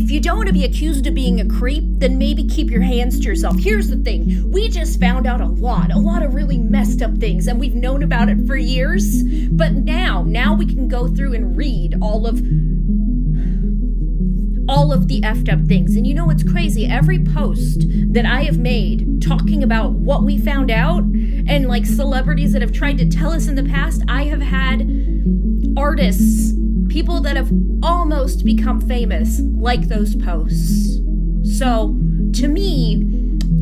If you don't want to be accused of being a creep, then maybe keep your hands to yourself. Here's the thing. We just found out a lot of really messed up things, and we've known about it for years. But now we can go through and read all of the effed up things. And you know what's crazy? Every post that I have made talking about what we found out and like celebrities that have tried to tell us in the past, I have had artists, people that have almost become famous, like those posts. So to me,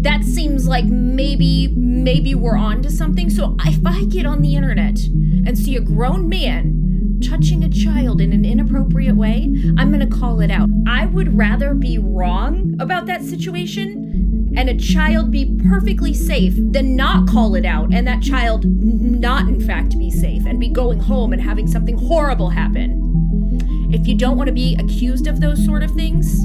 that seems like maybe we're on to something. So if I get on the internet and see a grown man touching a child in an inappropriate way, I'm gonna call it out. I would rather be wrong about that situation and a child be perfectly safe than not call it out and that child not in fact be safe and be going home and having something horrible happen. If you don't want to be accused of those sort of things,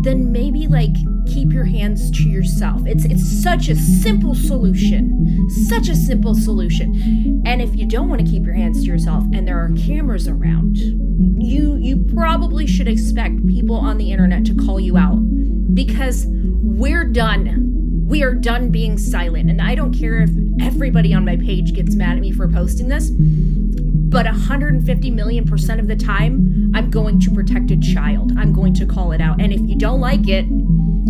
then maybe like keep your hands to yourself. It's such a simple solution. Such a simple solution. And if you don't want to keep your hands to yourself and there are cameras around, you probably should expect people on the internet to call you out because we're done. We are done being silent. And I don't care if everybody on my page gets mad at me for posting this, but 150,000,000% of the time, I'm going to protect a child. I'm going to call it out. And if you don't like it,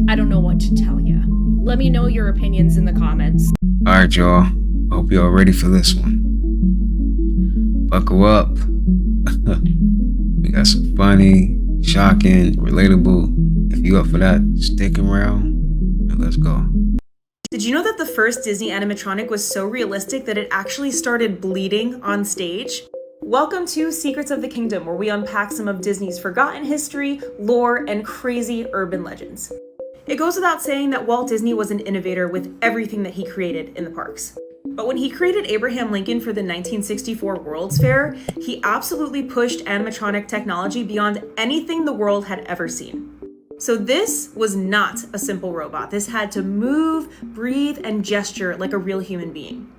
I don't know what to tell you. Let me know your opinions in the comments. All right, y'all. Hope y'all ready for this one. Buckle up. We got some funny, shocking, relatable. If you up for that, stick around and let's go. Did you know that the first Disney animatronic was so realistic that it actually started bleeding on stage? Welcome to Secrets of the Kingdom, where we unpack some of Disney's forgotten history, lore, and crazy urban legends. It goes without saying that Walt Disney was an innovator with everything that he created in the parks. But when he created Abraham Lincoln for the 1964 World's Fair, he absolutely pushed animatronic technology beyond anything the world had ever seen. So this was not a simple robot. This had to move, breathe, and gesture like a real human being.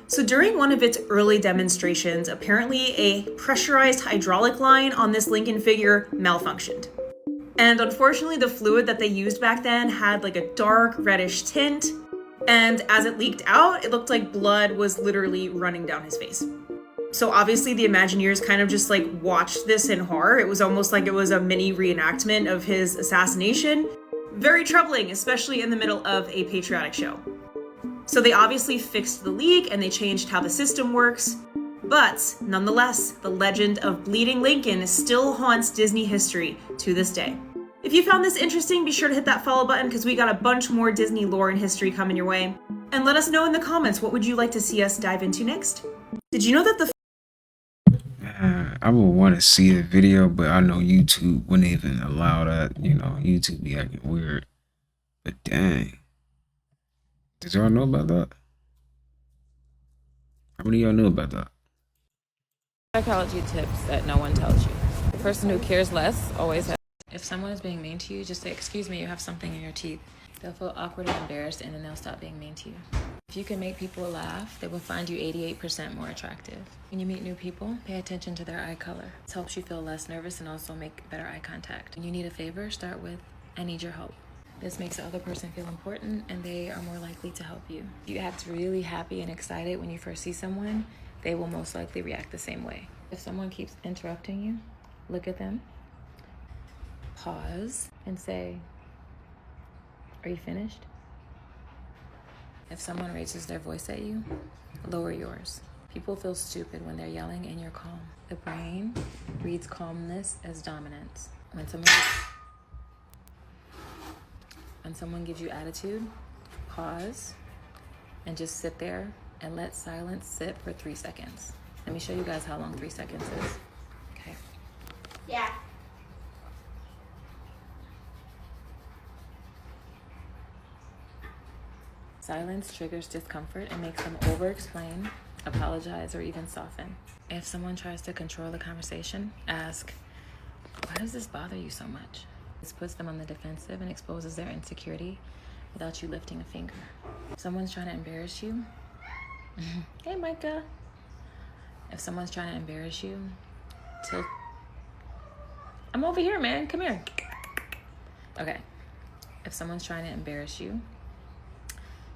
So during one of its early demonstrations, apparently a pressurized hydraulic line on this Lincoln figure malfunctioned. And unfortunately, the fluid that they used back then had like a dark reddish tint. And as it leaked out, it looked like blood was literally running down his face. So obviously the Imagineers kind of just like watched this in horror. It was almost like it was a mini reenactment of his assassination. Very troubling, especially in the middle of a patriotic show. So they obviously fixed the leak and they changed how the system works. But nonetheless, the legend of Bleeding Lincoln still haunts Disney history to this day. If you found this interesting, be sure to hit that follow button because we got a bunch more Disney lore and history coming your way. And let us know in the comments, what would you like to see us dive into next? Did you know that the I would want to see the video, but I know YouTube wouldn't even allow that. You know, YouTube be acting weird. But dang. Did y'all know about that? How many of y'all know about that? Psychology tips that no one tells you. The person who cares less always has. If someone is being mean to you, just say, "Excuse me, you have something in your teeth." They'll feel awkward and embarrassed, and then they'll stop being mean to you. If you can make people laugh, they will find you 88% more attractive. When you meet new people, pay attention to their eye color. This helps you feel less nervous and also make better eye contact. When you need a favor, start with, "I need your help." This makes the other person feel important, and they are more likely to help you. If you act really happy and excited when you first see someone, they will most likely react the same way. If someone keeps interrupting you, look at them, pause, and say, "Are you finished?" If someone raises their voice at you, lower yours. People feel stupid when they're yelling and you're calm. The brain reads calmness as dominance. When someone gives you attitude, pause and just sit there and let silence sit for 3 seconds. Let me show you guys how long 3 seconds is. Okay. Yeah. Silence triggers discomfort and makes them over-explain, apologize, or even soften. If someone tries to control the conversation, ask, "Why does this bother you so much?" This puts them on the defensive and exposes their insecurity without you lifting a finger. If someone's trying to embarrass you, "Hey, Micah." If someone's trying to embarrass you, tilt. "I'm over here, man. Come here." Okay. If someone's trying to embarrass you,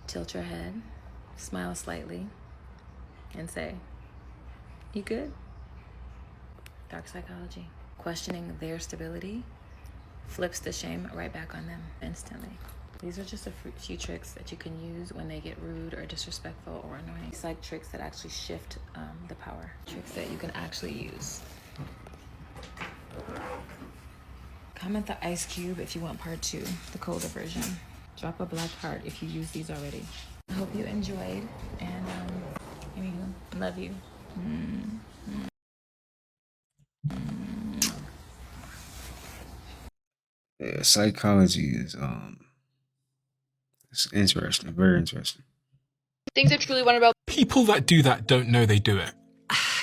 tilt your head, smile slightly, and say, "You good?" Dark psychology. Questioning their stability flips the shame right back on them instantly. These are just a few tricks that you can use when they get rude or disrespectful or annoying. It's like tricks that actually shift the power. Tricks that you can actually use. Comment the ice cube if you want part 2, the colder version. Drop a black heart if you use these already. I hope you enjoyed, and anywho, love you. Yeah, psychology is it's interesting, very interesting. Things I truly wonder about. People that do that don't know they do it.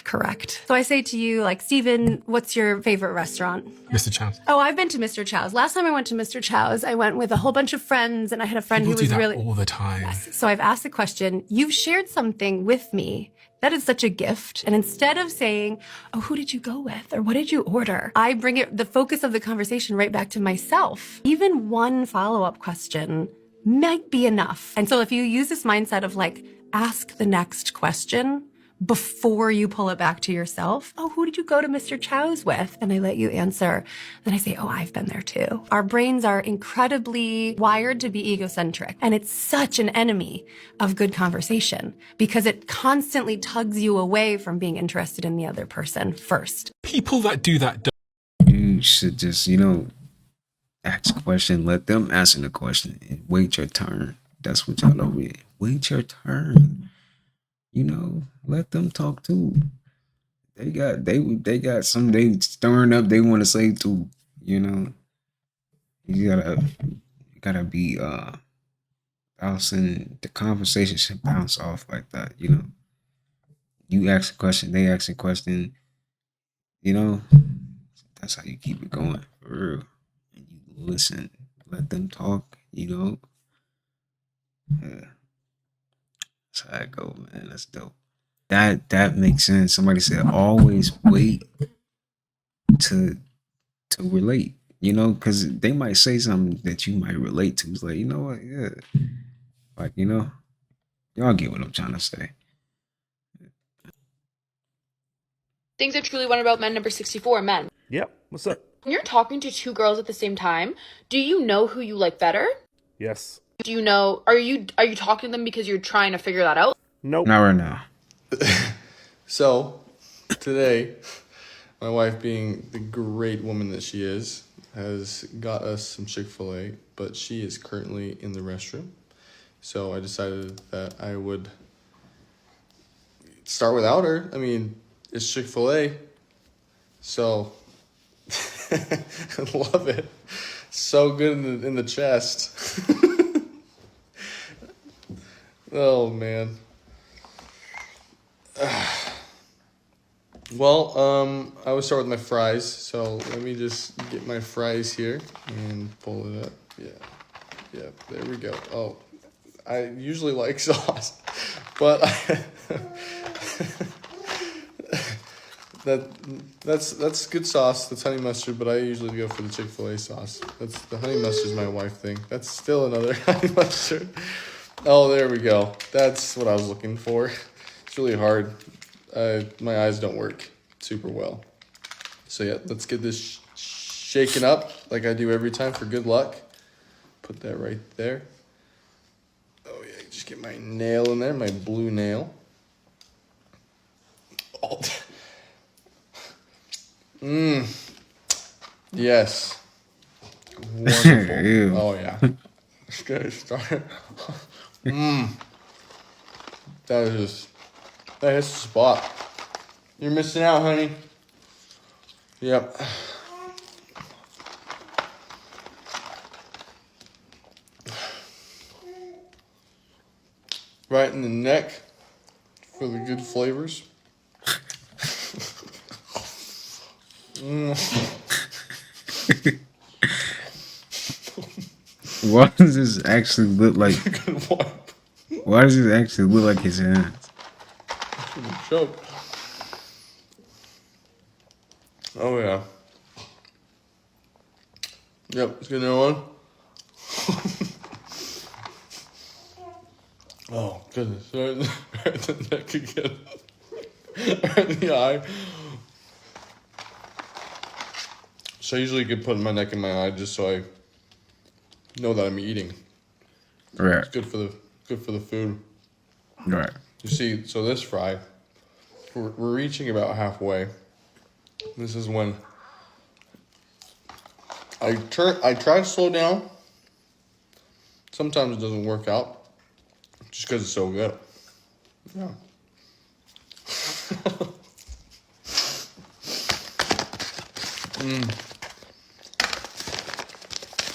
Correct. So I say to you, like, Steven, what's your favorite restaurant? Mr. Chow's. Oh, I've been to Mr. Chow's. Last time I went to Mr. Chow's, I went with a whole bunch of friends, and I had a friend People who was do that really all the time. Yes. So I've asked the question, you've shared something with me that is such a gift. And instead of saying, oh, who did you go with? Or what did you order? I bring the focus of the conversation right back to myself. Even one follow-up question might be enough. And so if you use this mindset of like, ask the next question before you pull it back to yourself. Oh, who did you go to Mr. Chow's with? And I let you answer. Then I say, oh, I've been there too. Our brains are incredibly wired to be egocentric. And it's such an enemy of good conversation because it constantly tugs you away from being interested in the other person first. People that do that You should just, ask a question, let them answer the question, and wait your turn. That's what y'all know. Wait your turn. Let them talk too. They got some they stirring up they want to say too. You gotta be bouncing. The conversation should bounce off like that. You ask a question, they ask a question. That's how you keep it going for real. And you listen, let them talk. Yeah. That's how it go, man. That's dope. That makes sense. Somebody said always wait to relate, because they might say something that you might relate to. It's like, you know what, yeah. Like, y'all get what I'm trying to say. Things I truly wonder about men, number 64, men. Yep. What's up? When you're talking to 2 girls at the same time, do you know who you like better? Yes. Do you know, are you talking to them because you're trying to figure that out? Nope. Not right now. So, today, my wife, being the great woman that she is, has got us some Chick-fil-A, but she is currently in the restroom. So I decided that I would start without her. I mean, it's Chick-fil-A, so I love it. So good in the chest. Oh, man. Well, I would start with my fries. So let me just get my fries here and pull it up. Yeah, there we go. Oh, I usually like sauce, but that's good sauce. That's honey mustard, but I usually go for the Chick-fil-A sauce. That's the honey mustard's my wife thing. That's still another honey mustard. Oh, there we go. That's what I was looking for. It's really hard. My eyes don't work super well. So yeah, let's get this shaken up like I do every time for good luck. Put that right there. Oh yeah, just get my nail in there, my blue nail. Oh. Yes. Wonderful. Oh yeah. Let's get it started. That hits the spot. You're missing out, honey. Yep. Right in the neck for the good flavors. Why does this actually look like? Why does it actually look like his hands? Choke. Oh yeah. Yep, let's get another one. Oh, goodness. Right in the neck again. Right in the eye. So I usually get put my neck in my eye just so I know that I'm eating. Right. It's good for the food. Right. You see, so this fry, we're reaching about halfway. This is when I try to slow down. Sometimes it doesn't work out, just because it's so good. Yeah.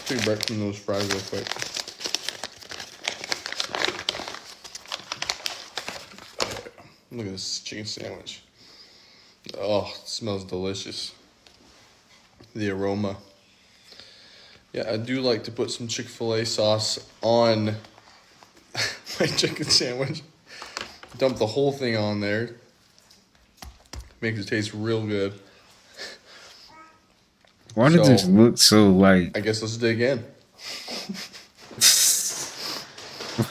Take a break from those fries real quick. Look at this chicken sandwich. Oh, it smells delicious. The aroma. Yeah, I do like to put some Chick-fil-A sauce on my chicken sandwich. Dump the whole thing on there. Makes it taste real good. Why does this look so like... I guess let's dig in.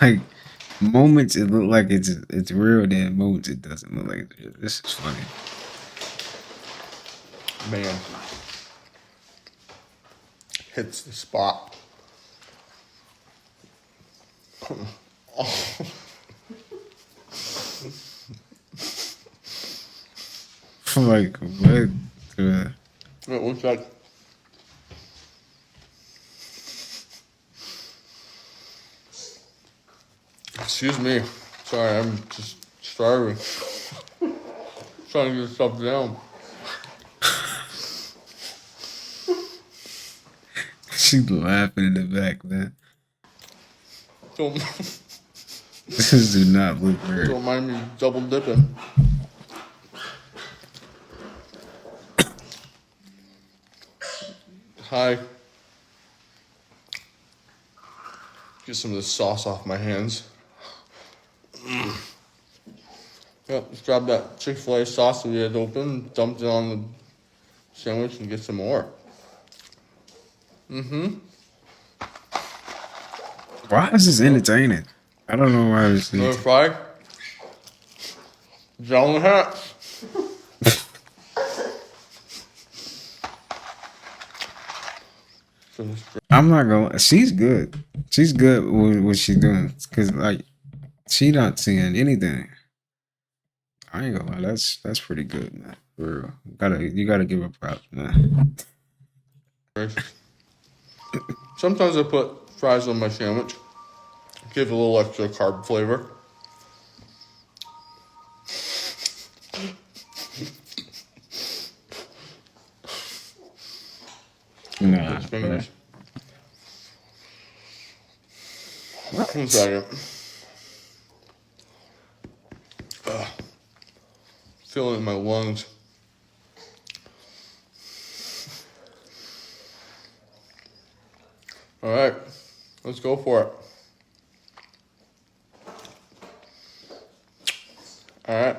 Like, moments it look like it's real, then moments it doesn't look like it's real. This is funny. Man. Hits the spot. Like, what? It looks like... Excuse me. Sorry, I'm just starving. Trying to get stuff down. She's laughing in the back, man. Don't, This do not look weird. don't mind me double dipping. Hi. Get some of this sauce off my hands. Yep, let's grab that Chick-fil-A sauce that we had open, dump it on the sandwich, and get some more. Why is this entertaining? I don't know why this Another is. fry. ZELL and hats. I'm not gonna. She's good. She's good with what she's doing. Cause like, she not seeing anything. I ain't gonna lie. That's pretty good, man. For real. You gotta give her props, man. Sometimes I put fries on my sandwich. Give it a little extra carb flavor. Nah. Fingers. One second. Feeling it in my lungs. All right, let's go for it. All right.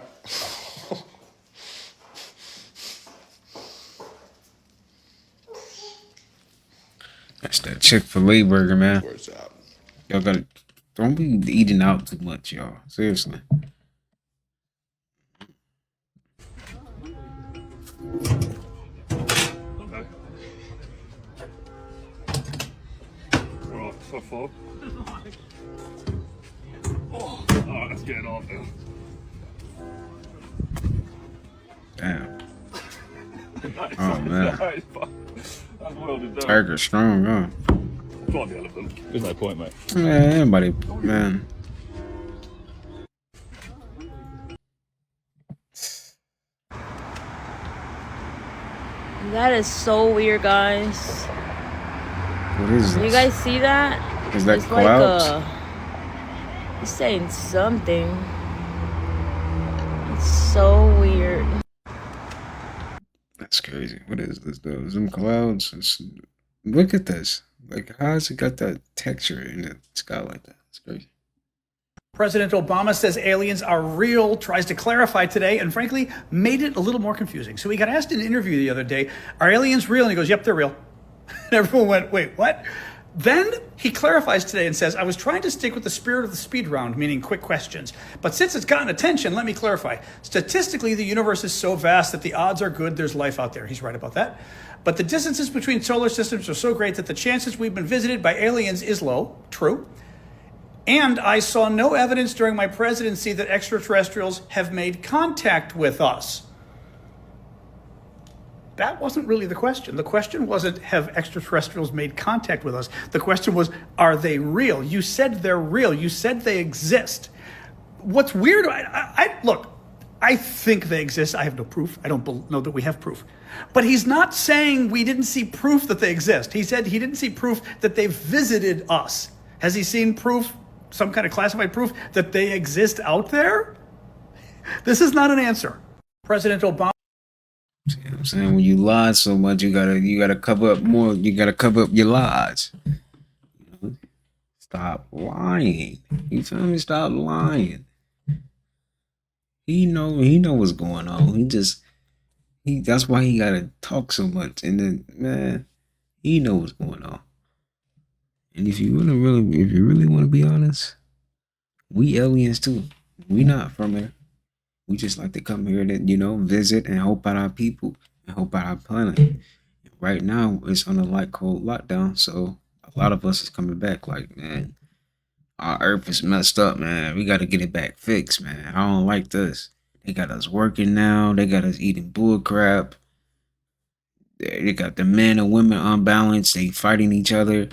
That's that Chick-fil-A burger, man. Where's that? Y'all gotta don't be eating out too much, y'all. Seriously. Right, for. Oh, alright, let's get it off now. Damn. Oh man. That's well done. Burger strong, huh? Try the elephant. There's no point, mate. Man, anybody, man. That is so weird, guys. What is this? You guys see that? Is that It's clouds? like he's saying something. It's so weird. That's crazy. What is this though? Some clouds. Look at this. Like, how has it got that texture in the sky like that? It's crazy. President Obama says aliens are real, tries to clarify today, and frankly, made it a little more confusing. So he got asked in an interview the other day, are aliens real? And he goes, yep, they're real. And everyone went, wait, what? Then he clarifies today and says, I was trying to stick with the spirit of the speed round, meaning quick questions. But since it's gotten attention, let me clarify. Statistically, the universe is so vast that the odds are good there's life out there. He's right about that. But the distances between solar systems are so great that the chances we've been visited by aliens is low. True. And I saw no evidence during my presidency that extraterrestrials have made contact with us. That wasn't really the question. The question wasn't, have extraterrestrials made contact with us? The question was, are they real? You said they're real. You said they exist. What's weird, look, I think they exist. I have no proof. I don't know that we have proof. But he's not saying we didn't see proof that they exist. He said he didn't see proof that they visited us. Has he seen proof, some kind of classified proof, that they exist out there? This is not an answer. President Obama. See what I'm saying? When you lie so much, you gotta cover up more. You gotta cover up your lies. Stop lying. You feel me? Stop lying. He know what's going on. That's why he gotta talk so much. And then, man, he know what's going on. And if you really want to be honest, we aliens too. We not from here. We just like to come here to, visit and help out our people and help out our planet. Right now, it's on a cold lockdown, so a lot of us is coming back like, man, our earth is messed up, man. We got to get it back fixed, man. I don't like this. They got us working now. They got us eating bull crap. They got the men and women unbalanced. They fighting each other.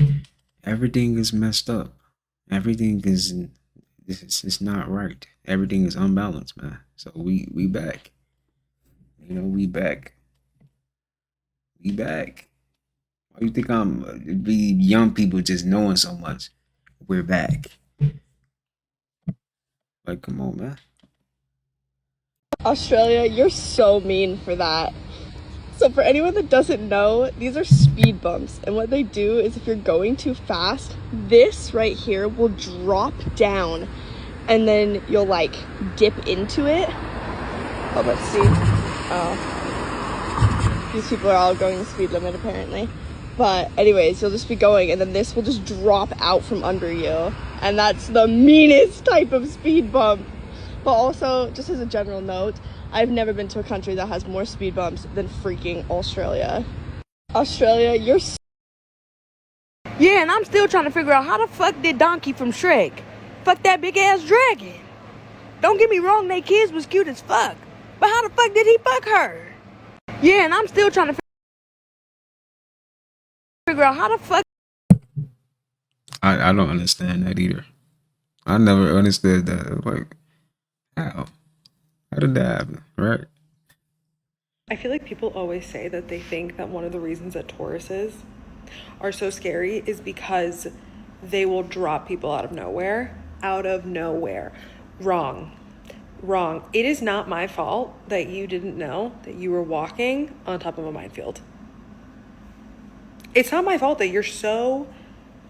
Everything is messed up. Everything is... It's not right. Everything is unbalanced, man. So we back. We back. We back. Why you think be young people just knowing so much? We're back. Like, come on, man. Australia, you're so mean for that. So for anyone that doesn't know, these are speed bumps. And what they do is if you're going too fast, this right here will drop down. And then you'll dip into it. Oh, let's see. Oh. These people are all going the speed limit apparently. But anyways, you'll just be going and then this will just drop out from under you. And that's the meanest type of speed bump. But also, just as a general note, I've never been to a country that has more speed bumps than freaking Australia. Australia, you're Yeah, and I'm still trying to figure out how the fuck did Donkey from Shrek fuck that big ass dragon? Don't get me wrong, they kids was cute as fuck. But how the fuck did he fuck her? Yeah, and I'm still trying to figure out how the fuck. I don't understand that either. I never understood that. Like, how? How did that happen, right? I feel like people always say that they think that one of the reasons that Tauruses are so scary is because they will drop people out of nowhere. Wrong. It is not my fault that you didn't know that you were walking on top of a minefield. It's not my fault that you're so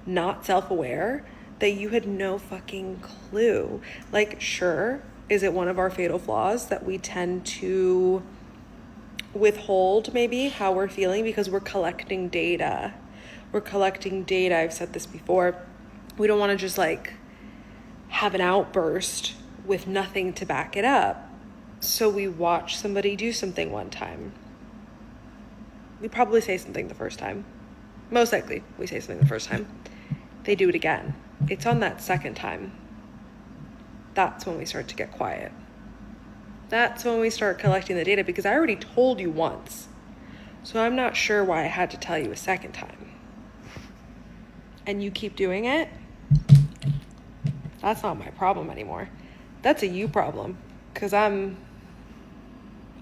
not self-aware that you had no fucking clue. Sure, is it one of our fatal flaws that we tend to withhold maybe how we're feeling because we're collecting data? I've said this before. We don't want to just have an outburst with nothing to back it up. So we watch somebody do something one time. We probably say something the first time. Most likely we say something the first time. They do it again. It's on that second time. That's when we start to get quiet. That's when we start collecting the data because I already told you once. So I'm not sure why I had to tell you a second time. And you keep doing it. That's not my problem anymore. That's a you problem. Because I'm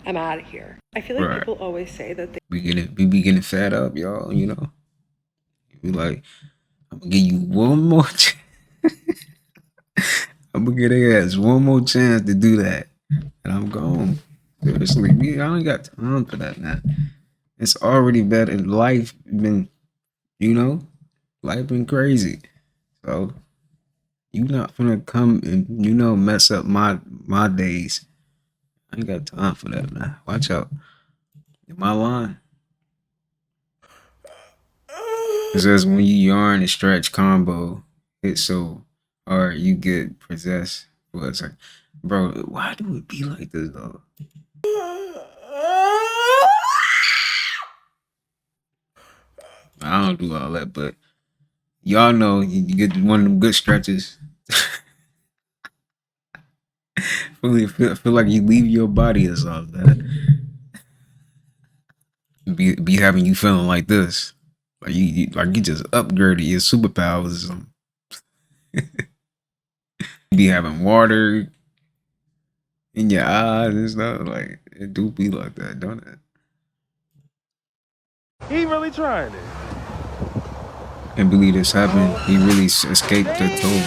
out of here. I feel like people always say that we be getting fed up, y'all, We like, I'm gonna give you one more chance. I'm gonna give their ass one more chance to do that. And I'm gone. Seriously, I don't got time for that, man. It's already better. Life been crazy. So you not gonna come and mess up my days. I ain't got time for that, man. Watch out. In my line. It says when you yarn and stretch combo hit so hard you get possessed. Well, it's like, bro, why do it be like this though? I don't do all that, but y'all know you get one of them good stretches. feel like you leave your body or something. Be having you feeling like this, like you just upgraded your superpowers or something. Be having water in your eyes and stuff. Like it do be like that, don't it? He really trying it. Can't believe this happened. He really escaped the toad.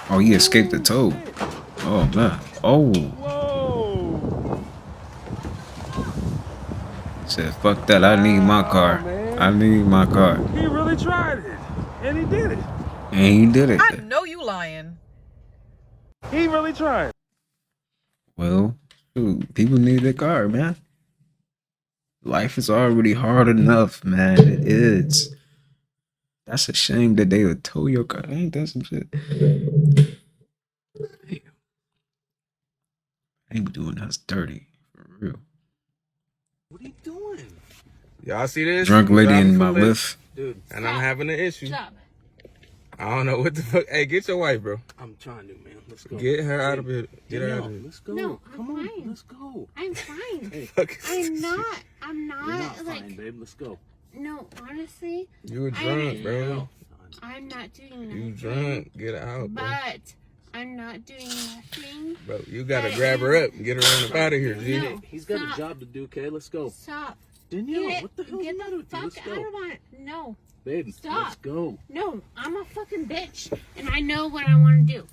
Oh, he escaped the toad. Oh man. Oh. Whoa. Said fuck that. I need my car. I need my car. He really tried it, and he did it. And he did it. I know you lying. He really tried. Well, dude, people need their car, man. Life is already hard enough, man. It is. That's a shame that they would tow your car. Ain't that some shit? Damn. I ain't doing that's dirty. For real. What are you doing? Y'all see this? Drunk lady in my Lyft. Dude, and I'm having an issue. Stop. I don't know what the fuck. Hey, get your wife, bro. I'm trying to, man. Let's go. Get her out of here. Get her out of here. Let's go. No, Come I'm on, fine. let's go. I'm fine. Hey, I'm not. I'm not. You're not like, fine, babe. Let's go. no, honestly. You were drunk, bro. I'm not doing nothing. You drunk. Get out, bro. But I'm not doing nothing. Bro, you gotta grab her up and get her on out of here, G. No, He's got stop. a job to do, okay? Let's go. Stop. Danielle, what the hell's Get the matter the with you? fuck Let's out go. of my. No. Babe, Stop. let's go. No, I'm a fucking bitch. And I know what I want to do.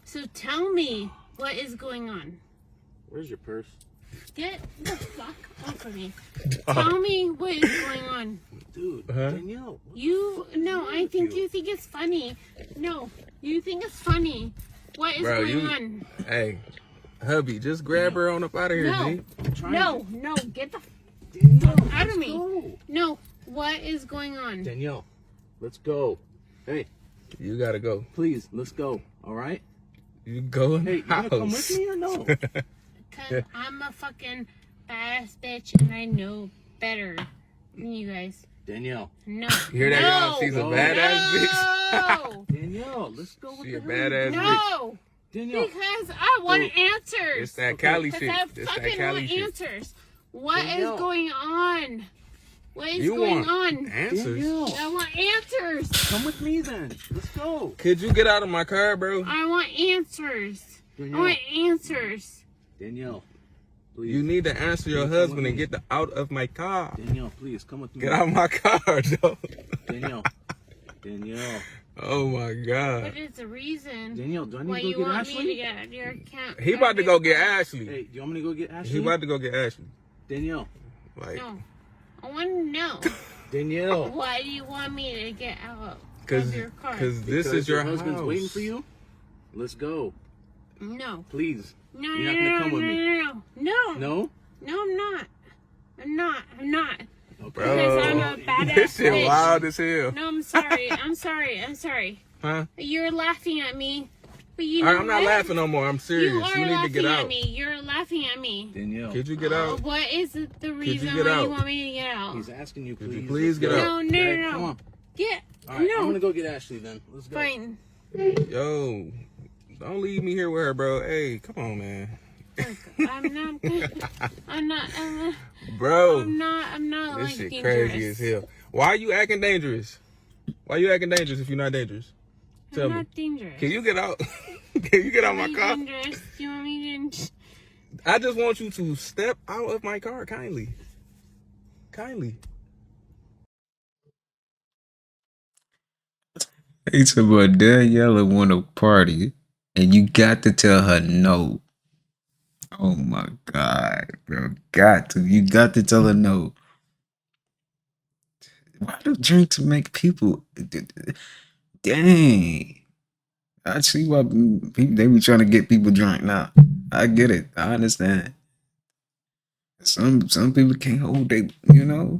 So tell me what is going on. Where's your purse? Get the fuck off of me. Tell me what is going on. Dude, Danielle. You, no, I think you think it's funny. No, you think it's funny. What is Bro, going on? Hey, hubby, just grab her on up out of here, No, G. no, get the Danielle, fuck out of let's me. go. No, what is going on? Danielle, let's go. Hey, You gotta go. please, let's go. All right? You go in Hey, the you gonna come with house. me or no? Because I'm a fucking badass bitch and I know better than you guys. Danielle. No. You hear that, y'all? She's a badass bitch. Danielle, let's go. What She a the hell? badass bitch. No. Danielle. Because I want answers. It's that Cali Because shit. I It's that fucking Cali want shit. answers. What Danielle. is going on? What is You going want on? answers? Danielle, I want answers. come with me then. Let's go. Could you get out of my car, bro? I want answers. I Danielle. want answers. Danielle, please. You need to answer your Please come husband with and me. get the out of my car. Danielle, please come with me. Get out of my car, Joe. Danielle. Danielle. Oh my God. What is the reason Danielle, do I need why to you go get want Ashley? me to get out of your account? He about to go get Ashley. Hey, do you want me to go get Ashley? He about to go get Ashley. Danielle. Like, No. I want to know. Danielle. Why do you want me to get out cause, of your car? cause this Because is your husband's house. waiting for you. Let's go. No. Please. No, You're no, not gonna no, come with no, me. no, no, no. No? No, I'm not. I'm not. I'm not. Okay. Bro, Because I'm a badass this shit bitch. wild as hell. No, I'm sorry. I'm sorry. I'm sorry. Huh? You're laughing at me. But you know Alright, I'm not what? laughing no more. I'm serious. You are You need to laughing get at out. me. You're laughing at me. Danielle. Could you get out? What is the reason get why out? you want me to get out? He's asking you, Could please. you please get Let's out? go. No, no, Okay, no, Come no. on. Get. All right, no. I'm gonna go get Ashley then. Let's go. Fine. Yo, don't leave me here with her, bro. Hey, come on, man. I'm not. I'm not. Bro, I'm not this like shit dangerous. crazy as hell. Why are you acting dangerous? Why you acting dangerous if you're not dangerous? Tell I'm me. not dangerous. Can you get out? Can you get out my Am I car? dangerous? Do you want me to? I just want you to step out of my car, kindly. Kindly. He said, but Daniela want to party, and you got to tell her no. Oh my God, bro. Got to. You got to tell her no. Why do drinks make people... Dang. I see why people, they be trying to get people drunk now. I get it. I understand. Some people can't hold they, you know.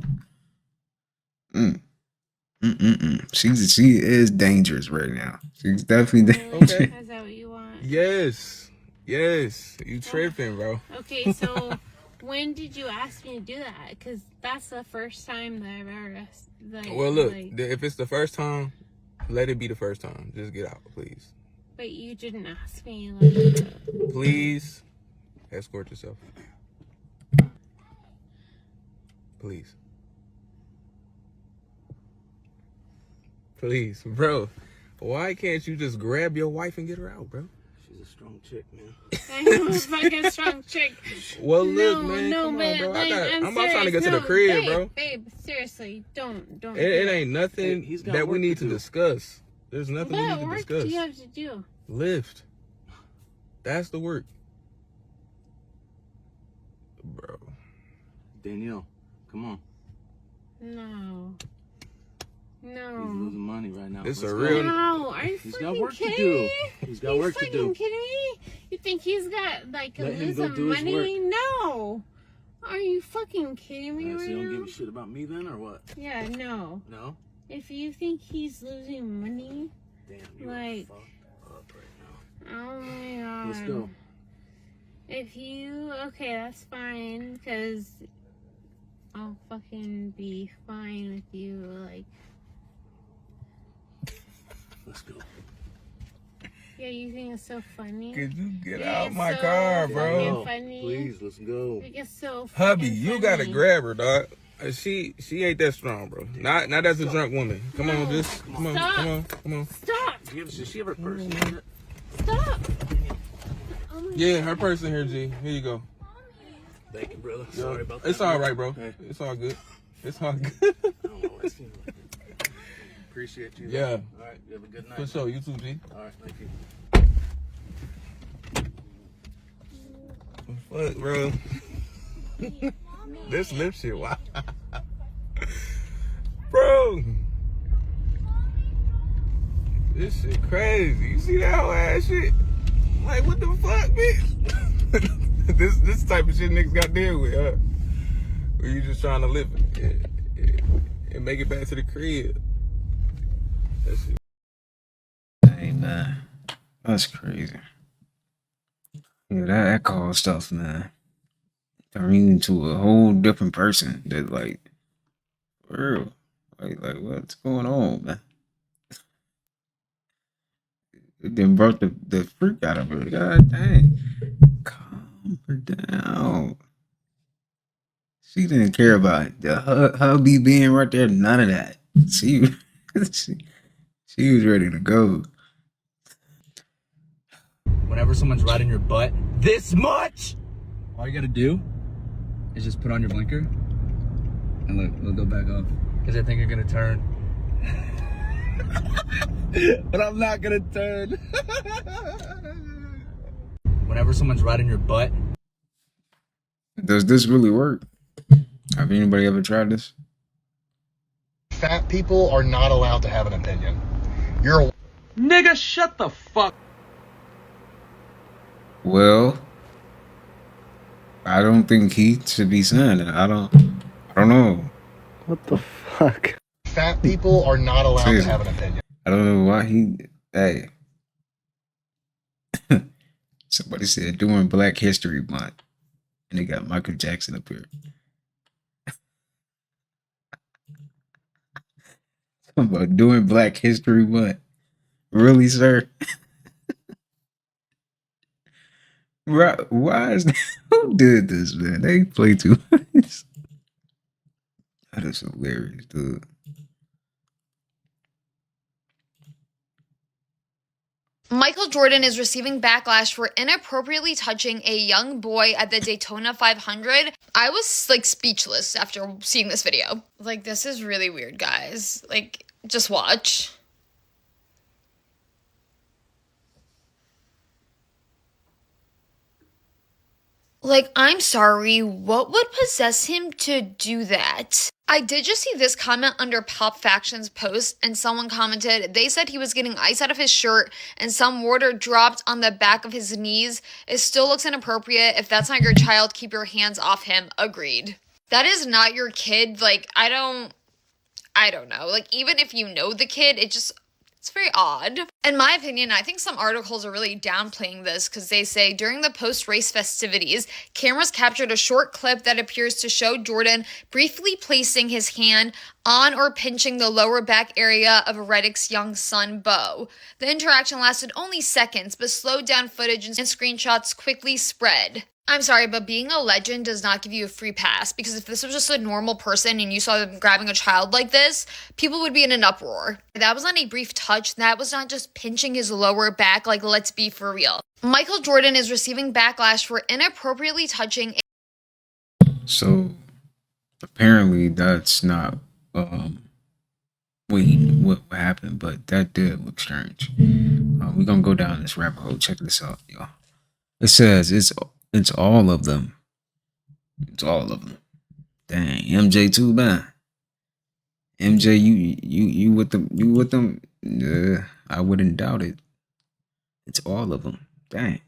She is dangerous right now. She's definitely dangerous. Okay. Is that what you want? Yes. You tripping, bro. Okay, so when did you ask me to do that? Because that's the first time that I've ever asked. Well, look, if it's the first time, let it be the first time. Just get out, please. But you didn't ask me. Please escort yourself. Please. Please, bro. Why can't you just grab your wife and get her out, bro? She's a strong chick, man. I'm a fucking strong chick. Well, look, man. Come on, bro. I'm about trying to get to the crib, bro. Babe, seriously, don't. It ain't nothing that we need to discuss. There's nothing we need to discuss. What do you have to do? Lyft. That's the work. Bro. Danielle, come on. No. He's losing money right now. It's Let's a go. real. No, are you He's fucking got work kidding to do. me? He's got work to do. You kidding me? You think he's got like Let him lose go some do his money? No. Are you fucking kidding me So right you don't now? give a shit about me then, or what? Yeah, no. No? If you think he's losing money, Damn, you like, fucked up right now. oh my god. Let's go. If you, okay, that's fine, because I'll fucking be fine with you, like. Let's go. Yeah, you think it's so funny? Could you get Yeah, out it's my so car, bro? fucking funny. Please, let's go. It's so Hubby, fucking you gotta funny. grab her, dog. She ain't that strong, bro. Not as a drunk woman. Come on, just come on, Stop. come on. Stop! Does she have her purse? Stop! Yeah, her purse in here, G. Here you go. Thank you, brother. Sorry about that. It's all right, bro. Hey. It's all good. It's all good. I don't know what it seems like. Appreciate you. Yeah. All right, you have a good night. For sure. You too, G. All right, thank you. Fuck, bro. This lip shit, wow. Bro. This shit crazy. You see that whole ass shit? Like, what the fuck, bitch? this type of shit niggas got to deal with, huh? Where you just trying to live it and make it back to the crib. That shit. Hey, man. That's crazy. Yeah, that alcohol stuff, man. Turn you into a whole different person that, like, for real. Like what's going on, man? It then brought the freak out of her. God dang. Calm her down. She didn't care about the hubby being right there. None of that. She was ready to go. Whenever someone's riding your butt this much, all you gotta do is just put on your blinker and look, it'll go back off. Because I think you're gonna turn. But I'm not gonna turn. Whenever someone's riding your butt. Does this really work? Have anybody ever tried this? Fat people are not allowed to have an opinion. You're a nigga, shut the fuck. Well, I don't think he should be saying it. I don't know. What the fuck? Fat people are not allowed to have an opinion. I don't know why hey. Somebody said during Black History Month. And they got Michael Jackson up here. About doing Black History Month. Really, sir? Why is that? Who did this, man? They play too much. That is hilarious, dude. Michael Jordan is receiving backlash for inappropriately touching a young boy at the Daytona 500. I was like speechless after seeing this video. Like, this is really weird, guys. Like, just watch. Like, I'm sorry, what would possess him to do that? I did just see this comment under Pop Faction's post, and someone commented, they said he was getting ice out of his shirt and some water dropped on the back of his knees. It still looks inappropriate. If that's not your child, keep your hands off him. Agreed. That is not your kid. Like, I don't I don't know. Like, even if you know the kid, it's very odd. In my opinion, I think some articles are really downplaying this because they say during the post-race festivities, cameras captured a short clip that appears to show Jordan briefly placing his hand on or pinching the lower back area of Reddick's young son, Bo. The interaction lasted only seconds, but slowed down footage and screenshots quickly spread. I'm sorry, but being a legend does not give you a free pass, because if this was just a normal person and you saw them grabbing a child like this, people would be in an uproar. That was not a brief touch. That was not just pinching his lower back. Like, let's be for real. Michael Jordan is receiving backlash for inappropriately touching. So apparently that's not what happened, but that did look strange. We're gonna go down this rabbit hole. Check this out, y'all. It says it's all of them. It's all of them. Dang, MJ too, man. MJ, you with them? You with them? I wouldn't doubt it. It's all of them. Dang.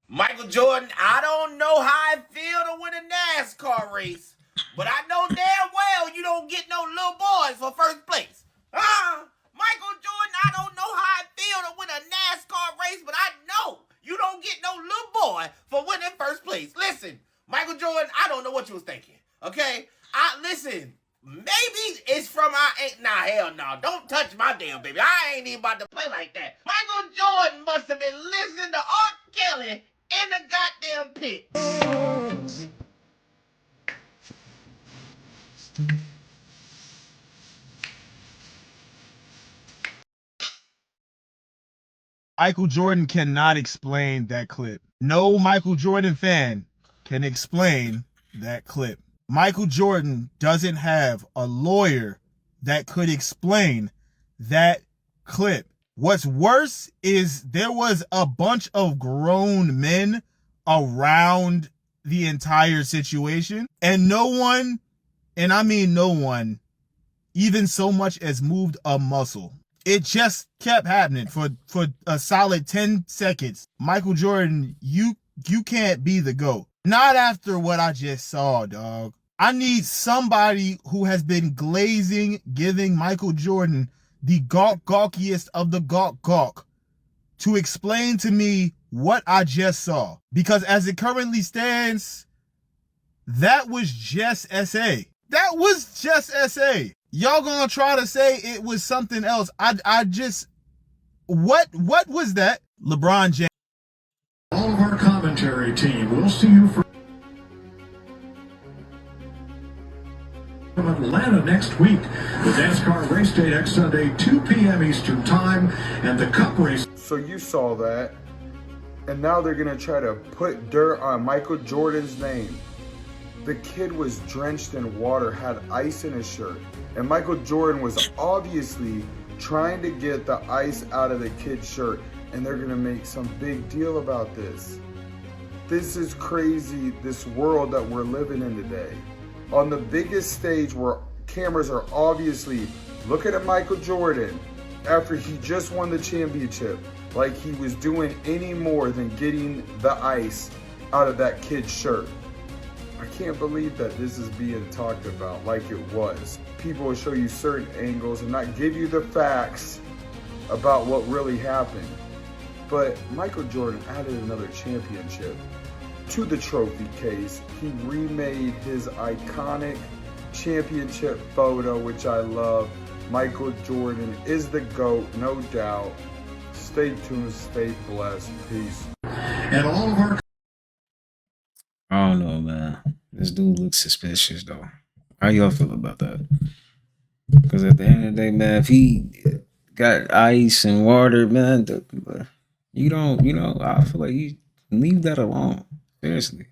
Michael Jordan, I don't know how I feel to win a NASCAR race, but I know damn well you don't get no little boys for first place. Michael Jordan, I don't know how I feel to win a NASCAR race, but I know you don't get no little boy for winning first place. Listen, Michael Jordan, I don't know what you was thinking, okay? Listen, maybe it's from hell no. Don't touch my damn baby. I ain't even about to play like that. Michael Jordan must have been listening to R. Kelly in the goddamn pit. Michael Jordan cannot explain that clip. No Michael Jordan fan can explain that clip. Michael Jordan doesn't have a lawyer that could explain that clip. What's worse is there was a bunch of grown men around the entire situation, and no one, and I mean no one, even so much as moved a muscle. It just kept happening for a solid 10 seconds. Michael Jordan, you can't be the GOAT. Not after what I just saw, dog. I need somebody who has been giving Michael Jordan the gawkiest of the gawk to explain to me what I just saw. Because as it currently stands, that was just SA. That was just SA. Y'all gonna try to say it was something else. I just, what was that? LeBron James. All of our commentary team, we'll see you from Atlanta next week. The NASCAR race day next Sunday, 2 p.m. Eastern time, and the Cup race. So you saw that, and now they're gonna try to put dirt on Michael Jordan's name. The kid was drenched in water, had ice in his shirt, and Michael Jordan was obviously trying to get the ice out of the kid's shirt, and they're gonna make some big deal about this. This is crazy, this world that we're living in today. On the biggest stage where cameras are obviously looking at Michael Jordan after he just won the championship, like he was doing any more than getting the ice out of that kid's shirt. I can't believe that this is being talked about like it was. People will show you certain angles and not give you the facts about what really happened. But Michael Jordan added another championship to the trophy case. He remade his iconic championship photo, which I love. Michael Jordan is the GOAT, no doubt. Stay tuned, stay blessed, peace. And all of our... I don't know, man. This dude looks suspicious, though. How y'all feel about that? Because at the end of the day, man, if he got ice and water, man, you don't, I feel like you leave that alone. Seriously.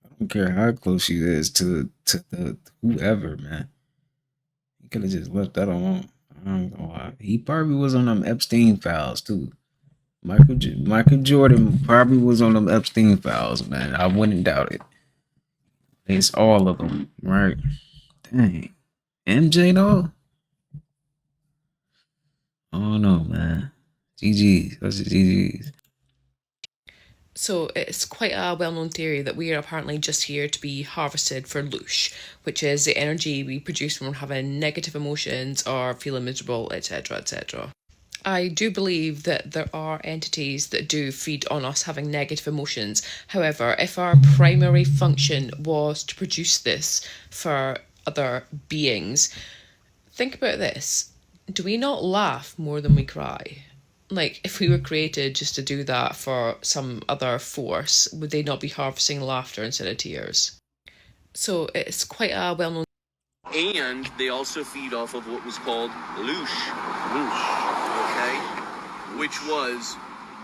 I don't care how close he is to the whoever, man. He could have just left that alone. I don't know why. He probably was on them Epstein files, too. Michael Jordan probably was on them Epstein files, man. I wouldn't doubt it. It's all of them, right? Dang. MJ, though? I don't know, man. GG's. That's the GG's. So it's quite a well-known theory that we are apparently just here to be harvested for loosh, which is the energy we produce when we're having negative emotions or feeling miserable, etc., etc. I do believe that there are entities that do feed on us having negative emotions. However, if our primary function was to produce this for other beings, think about this. Do we not laugh more than we cry? Like, if we were created just to do that for some other force, would they not be harvesting laughter instead of tears? So it's quite a well-known. And they also feed off of what was called loosh. Okay? Which was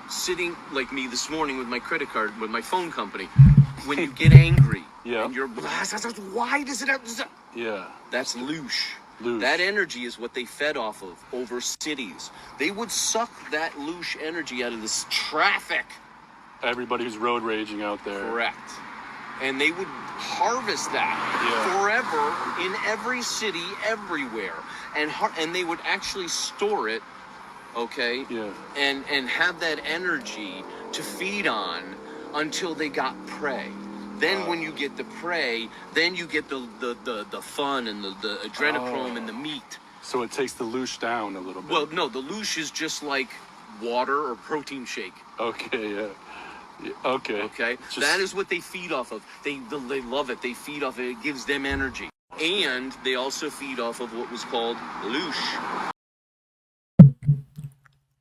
sitting like me this morning with my credit card, with my phone company. When you get angry and you're why does it have to... Yeah. That's loosh. That energy is what they fed off of over cities. They would suck that loosh energy out of this traffic. Everybody who's road raging out there. Correct. And they would harvest that forever in every city, everywhere. And they would actually store it, okay? Yeah. And have that energy to feed on until they got prey. Then when you get the prey, then you get the fun and the adrenochrome and the meat. So it takes the loosh down a little bit. Well, no, the loosh is just like water or protein shake. Okay, yeah. Okay. Okay. That is what they feed off of. They love it. They feed off it. It gives them energy. And they also feed off of what was called loosh.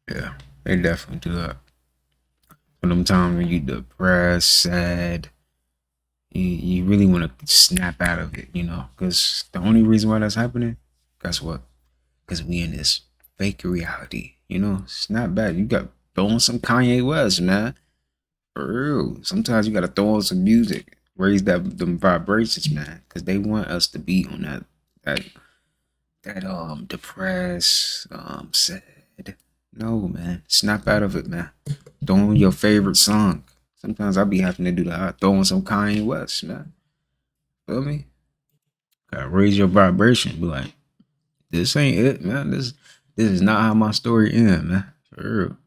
Yeah, they definitely do that. For them times when you depressed, sad, you really want to snap out of it, you know, because the only reason why that's happening, guess what? Because we in this fake reality, you know. Snap back. You got throwing some Kanye West, man. For real. Sometimes you gotta throw on some music, raise them vibrations, man, because they want us to be on that depressed, sad. No, man, snap out of it, man. Throw on your favorite song. Sometimes I'll be having to do that. I throw on some Kanye West, man. Feel me? Gotta raise your vibration. Be like, this ain't it, man. This is not how my story ends, man. For real.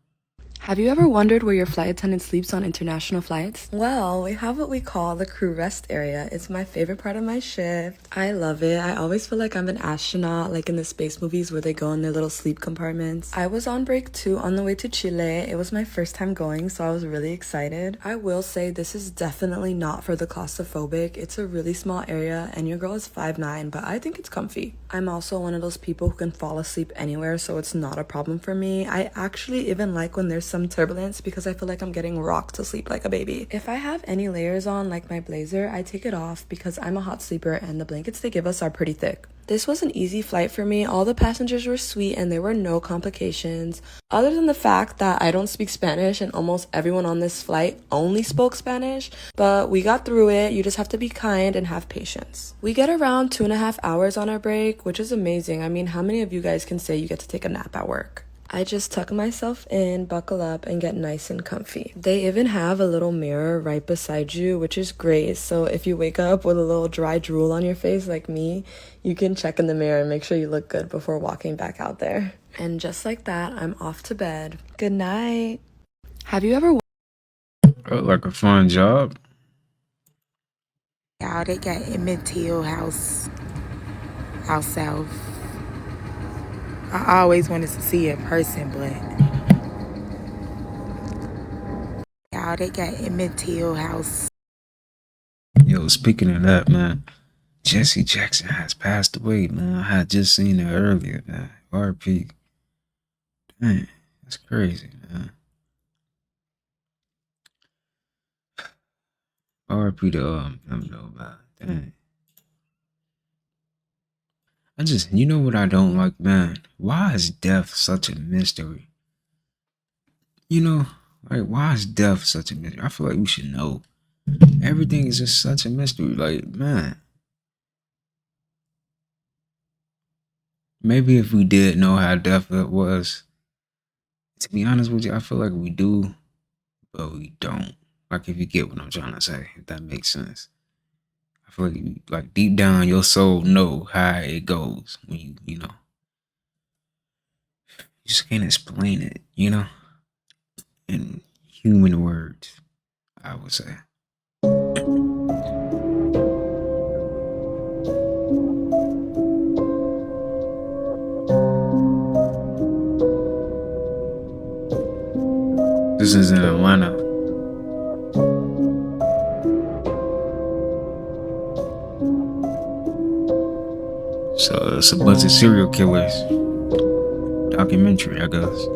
Have you ever wondered where your flight attendant sleeps on international flights? Well, we have what we call the crew rest area. It's my favorite part of my shift. I love it. I always feel like I'm an astronaut, like in the space movies where they go in their little sleep compartments. I was on break too on the way to Chile. It was my first time going, so I was really excited. I will say this is definitely not for the claustrophobic. It's a really small area and your girl is 5'9", but I think it's comfy. I'm also one of those people who can fall asleep anywhere, so it's not a problem for me. I actually even like when there's some turbulence because I feel like I'm getting rocked to sleep like a baby. If I have any layers on, like my blazer, I take it off because I'm a hot sleeper and the blankets they give us are pretty thick. This was an easy flight for me. All the passengers were sweet and there were no complications. Other than the fact that I don't speak Spanish and almost everyone on this flight only spoke Spanish, but we got through it. You just have to be kind and have patience. We get around 2.5 hours on our break, which is amazing. I mean, how many of you guys can say you get to take a nap at work? I just tuck myself in, buckle up, and get nice and comfy. They even have a little mirror right beside you, which is great. So if you wake up with a little dry drool on your face like me, you can check in the mirror and make sure you look good before walking back out there. And just like that, I'm off to bed. Good night. Have you ever... Look like a fun job. Y'all, they got Emmett Till House out south. I always wanted to see it in person, but y'all, they got Emmett Till House. Yo, speaking of that, man, Jesse Jackson has passed away, man. I had just seen it earlier, man. R.P. Dang, that's crazy, man. R.P. to I don't know about. Dang. You know what I don't like, man? Why is death such a mystery? You know, like, why is death such a mystery? I feel like we should know. Everything is just such a mystery. Like, man. Maybe if we did know how death was, to be honest with you, I feel like we do, but we don't. Like, if you get what I'm trying to say, if that makes sense. I feel like deep down your soul know how it goes when you know. You just can't explain it, you know, in human words. I would say. This is in Atlanta. So it's a bunch of serial killers. Documentary, I guess.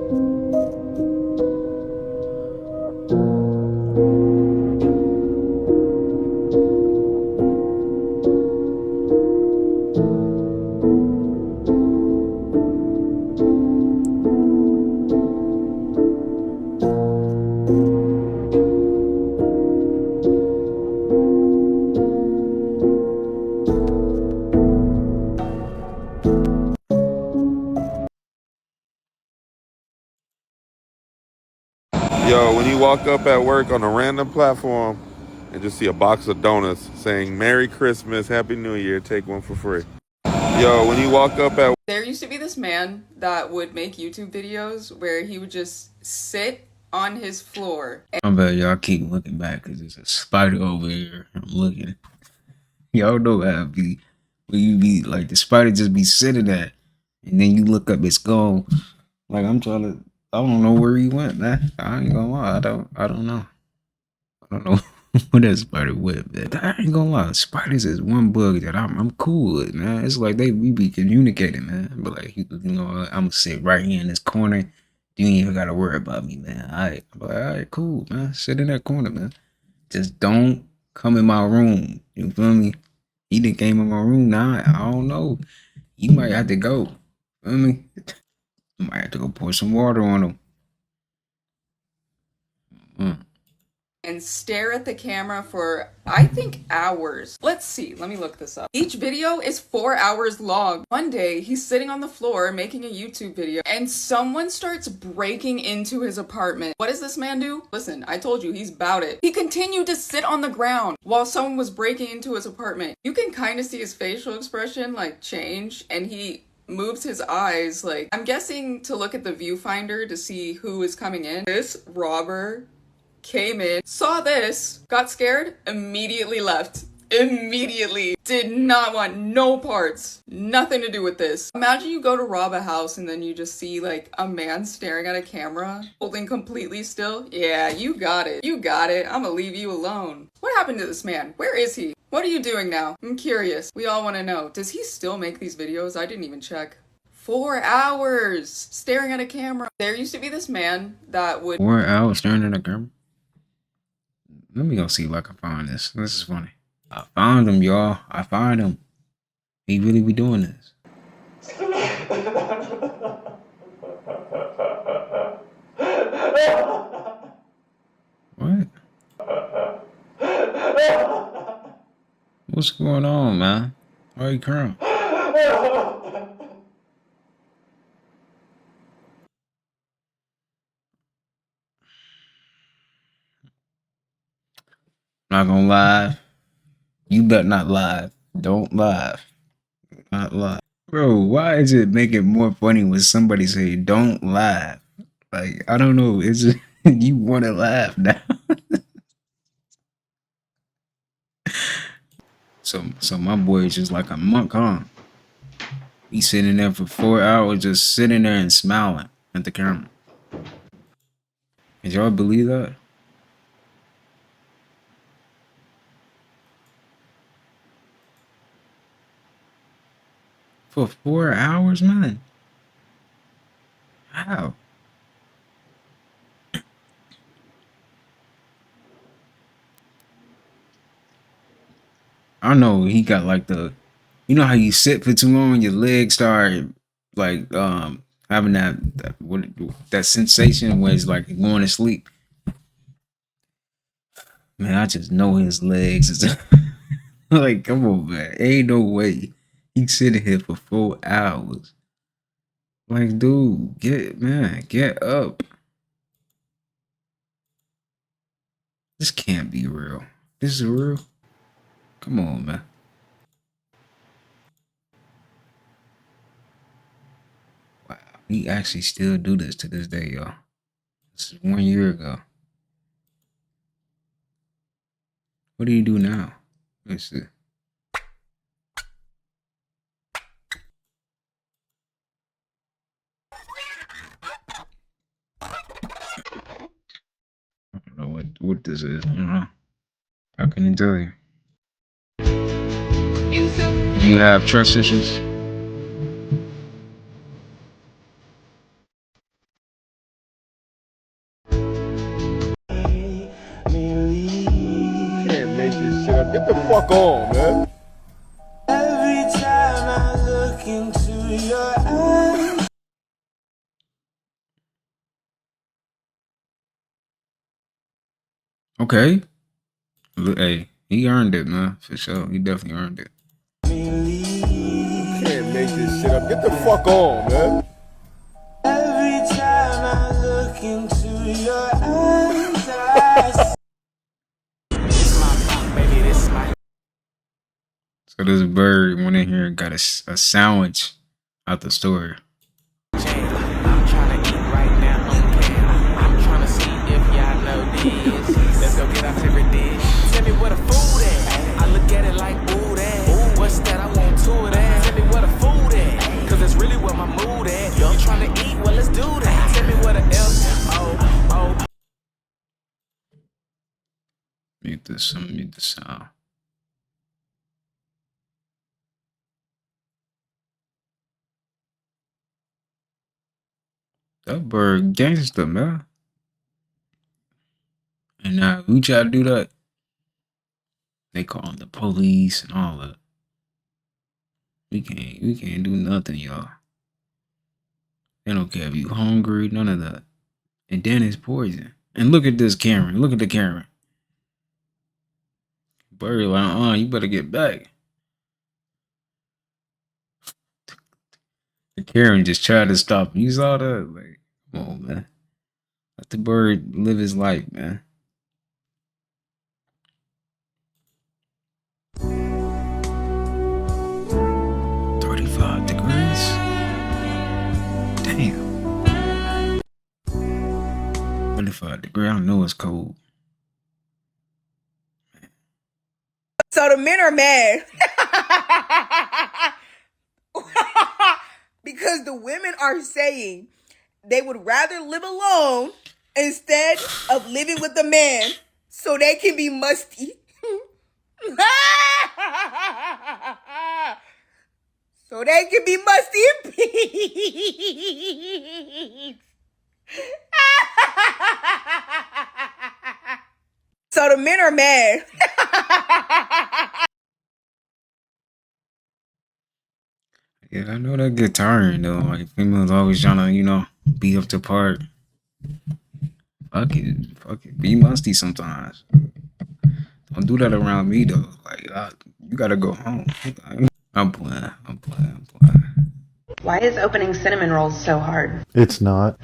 Yo, when you walk up at work on a random platform and just see a box of donuts saying Merry Christmas, Happy New Year, take one for free. Yo, when you walk up at... There used to be this man that would make YouTube videos where he would just sit on his floor. I bet y'all keep looking back because there's a spider over here. I'm looking. Y'all know how it be. When you be like, the spider just be sitting there. And then you look up, it's gone. Like, I don't know where he went, man. I ain't gonna lie. I don't know. I don't know what that spider went, man. I ain't gonna lie. Spiders is one bug that I'm cool with, man. It's like we be communicating, man. But like, you know, I'm gonna sit right here in this corner. You ain't even gotta worry about me, man. All right, cool, man. Sit in that corner, man. Just don't come in my room. You feel me? He done came in my room now. I don't know. You might have to go. Feel me? You might have to go pour some water on him. And stare at the camera for, I think, hours. Let's see, let me look this up. Each video is 4 hours long. One day, he's sitting on the floor making a YouTube video and someone starts breaking into his apartment. What does this man do? Listen, I told you, he's about it. He continued to sit on the ground while someone was breaking into his apartment. You can kind of see his facial expression like change, and he moves his eyes like, I'm guessing to look at the viewfinder to see who is coming in. This robber came in, saw this, got scared, immediately left. Immediately. Did not want no parts. Nothing to do with this. Imagine you go to rob a house and then you just see like a man staring at a camera, holding completely still. Yeah, you got it. You got it. I'm gonna leave you alone. What happened to this man? Where is he? What are you doing now? I'm curious. We all want to know. Does he still make these videos? I didn't even check. 4 hours staring at a camera. There used to be this man that would... 4 hours staring at a camera? Let me go see if I can find this. This is funny. I found him, y'all. I found him. He really be doing this. What? What's going on, man? Why are you crying? Not gonna lie. You better not lie. Don't lie. Not lie. Bro, why is it make it more funny when somebody say don't laugh? Like, I don't know. It's just, you want to laugh now. So my boy is just like a monk, huh? He's sitting there for 4 hours just sitting there and smiling at the camera. Did y'all believe that? For 4 hours, man? How? I know he got like you know how you sit for too long, your legs start like having that sensation where it's like going to sleep. Man, I just know his legs is like, come on, man. Ain't no way he's sitting here for 4 hours. Like, dude, get up. This can't be real. This is real. Come on, man. Wow, we actually still do this to this day, y'all. This is 1 year ago. What do you do now? Let's see. I don't know what this is. How can you tell you? You have trust issues? Can't make this shit up. Get the fuck on, man. Every time I look into your eyes. Okay. Look, hey, he earned it, man. For sure. He definitely earned it. Can't make this shit up. Get the fuck on, man. Every time I look into your eyes, I So this bird went in here and got a sandwich out the store. I'm trying to eat right now. I'm trying to see if y'all know this. Let's go get our favorite dish. Tell me where the food at. I look at it like, ooh, that. What's that? I want two of that. Tell me where the food at. Cause that's really where my mood at. You trying to eat? Well, let's do that. Tell me where the L-O-O. Mute the sound. That bird gangster, man. And now who try to do that? They calling the police and all that. We can't do nothing, y'all. They don't care if you hungry, none of that. And then it's poison. And look at this Karen. Look at the Karen. Bird like, you better get back. The Karen just tried to stop him. You saw that? Like, come on, man. Let the bird live his life, man. Damn. 25 degrees. I know it's cold. So the men are mad because the women are saying they would rather live alone instead of living with a man so they can be musty. So they can be musty in peace. So the men are mad. Yeah, I know that get tiring though. Like females always trying to, be up to part. Fuck it. Be musty sometimes. Don't do that around me though. Like you gotta go home. I'm playing. Why is opening cinnamon rolls so hard? It's not.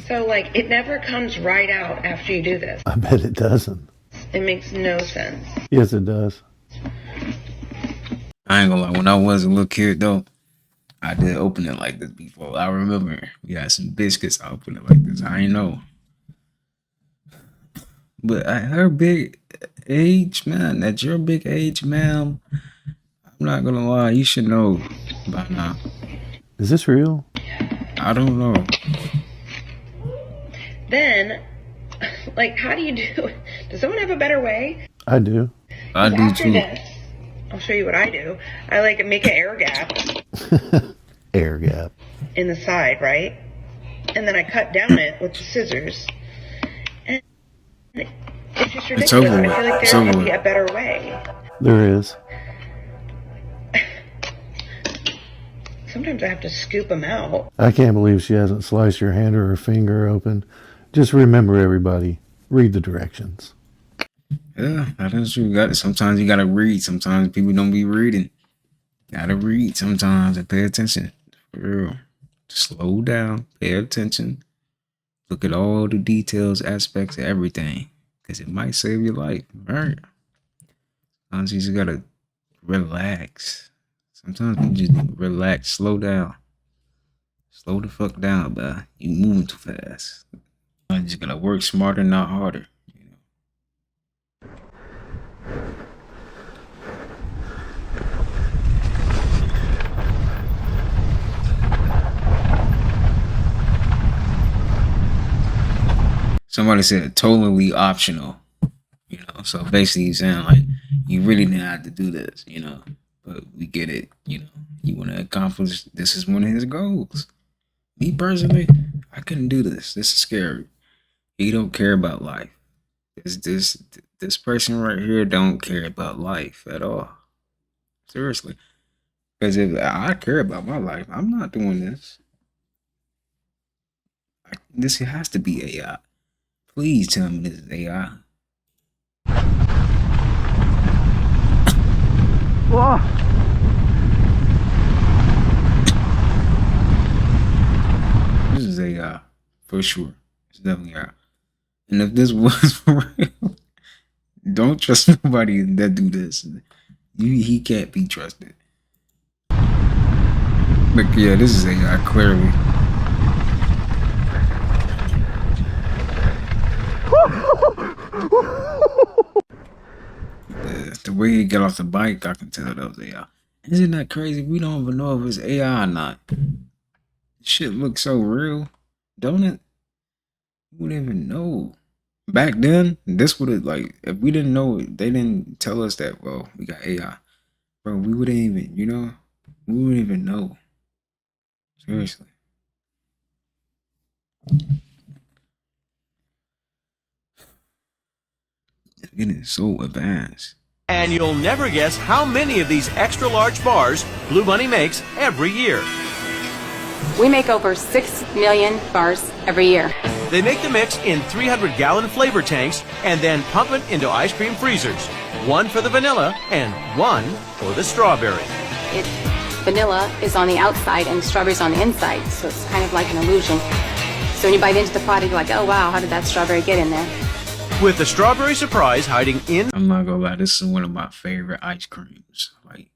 So, it never comes right out after you do this. I bet it doesn't. It makes no sense. Yes, it does. I ain't gonna lie. When I was a little kid though, I did open it like this before. I remember we had some biscuits. I opened it like this. I ain't know. But at her big age, man, at your big age, ma'am, I'm not gonna lie. You should know by now. Is this real? I don't know. Then, how do you do it? Does someone have a better way? I do. I do After too. this, I'll show you what I do. I make an air gap Air gap. in the side, right? And then I cut down it with the scissors. And it's just ridiculous. It's over I with. feel like It's there over has to be with. a better way. There is. Sometimes I have to scoop them out. I can't believe she hasn't sliced your hand or her finger open. Just remember, everybody, read the directions. Yeah, that is true. Sometimes you gotta read. Sometimes people don't be reading. Gotta read sometimes and pay attention. For real. Slow down. Pay attention. Look at all the details, aspects of everything. Because it might save your life. All right. Sometimes you just gotta relax. Sometimes you just relax. Slow down. Slow the fuck down, bruh. You moving too fast. You just gotta work smarter, not harder. somebody said totally optional. You know, so basically he's saying like you really didn't have to do this, you know. But we get it, you know. You want to accomplish this is one of his goals. Me personally, I couldn't do this. This is scary. He don't care about life. This person right here don't care about life at all. Seriously. Because if I care about my life, I'm not doing this. This has to be AI. Please tell me this is AI. Whoa. This is AI. For sure. It's definitely AI. And if this was for real, don't trust nobody that do this. He can't be trusted. But yeah, this is AI clearly. The way he got off the bike, I can tell that was AI. Isn't that crazy? We don't even know if it's AI or not. Shit looks so real, don't it? We wouldn't even know. Back then, this would have, like, if we didn't know, they didn't tell us that, well, we got AI. Bro, we wouldn't even, you know, we wouldn't even know. Seriously. It's getting so advanced. And you'll never guess how many of these extra large bars Blue Bunny makes every year. We make over 6 million bars every year. They make the mix in 300-gallon flavor tanks and then pump it into ice cream freezers. One for the vanilla and one for the strawberry. Vanilla is on the outside and strawberries on the inside, so it's kind of like an illusion. So when you bite into the product, you're like, oh wow, how did that strawberry get in there? With the strawberry surprise hiding in... I'm not gonna lie, this is one of my favorite ice creams. Like,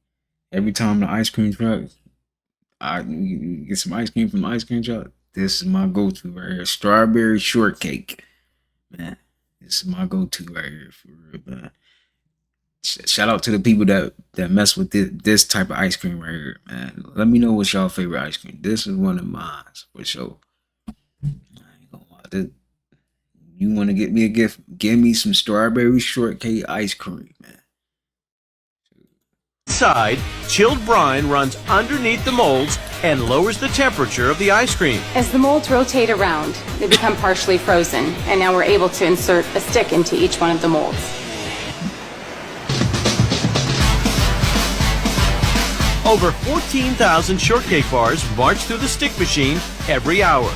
every time the ice cream truck, I get some ice cream from the ice cream truck, this is my go-to right here. Strawberry shortcake. Man, this is my go-to right here for real, man. Shout out to the people that mess with this type of ice cream right here, man. Let me know what's y'all favorite ice cream. This is one of mine, for sure. I ain't gonna lie. You want to get me a gift? Give me some strawberry shortcake ice cream, man. Inside, chilled brine runs underneath the molds and lowers the temperature of the ice cream. As the molds rotate around, they become partially frozen, and now we're able to insert a stick into each one of the molds. Over 14,000 shortcake bars march through the stick machine every hour.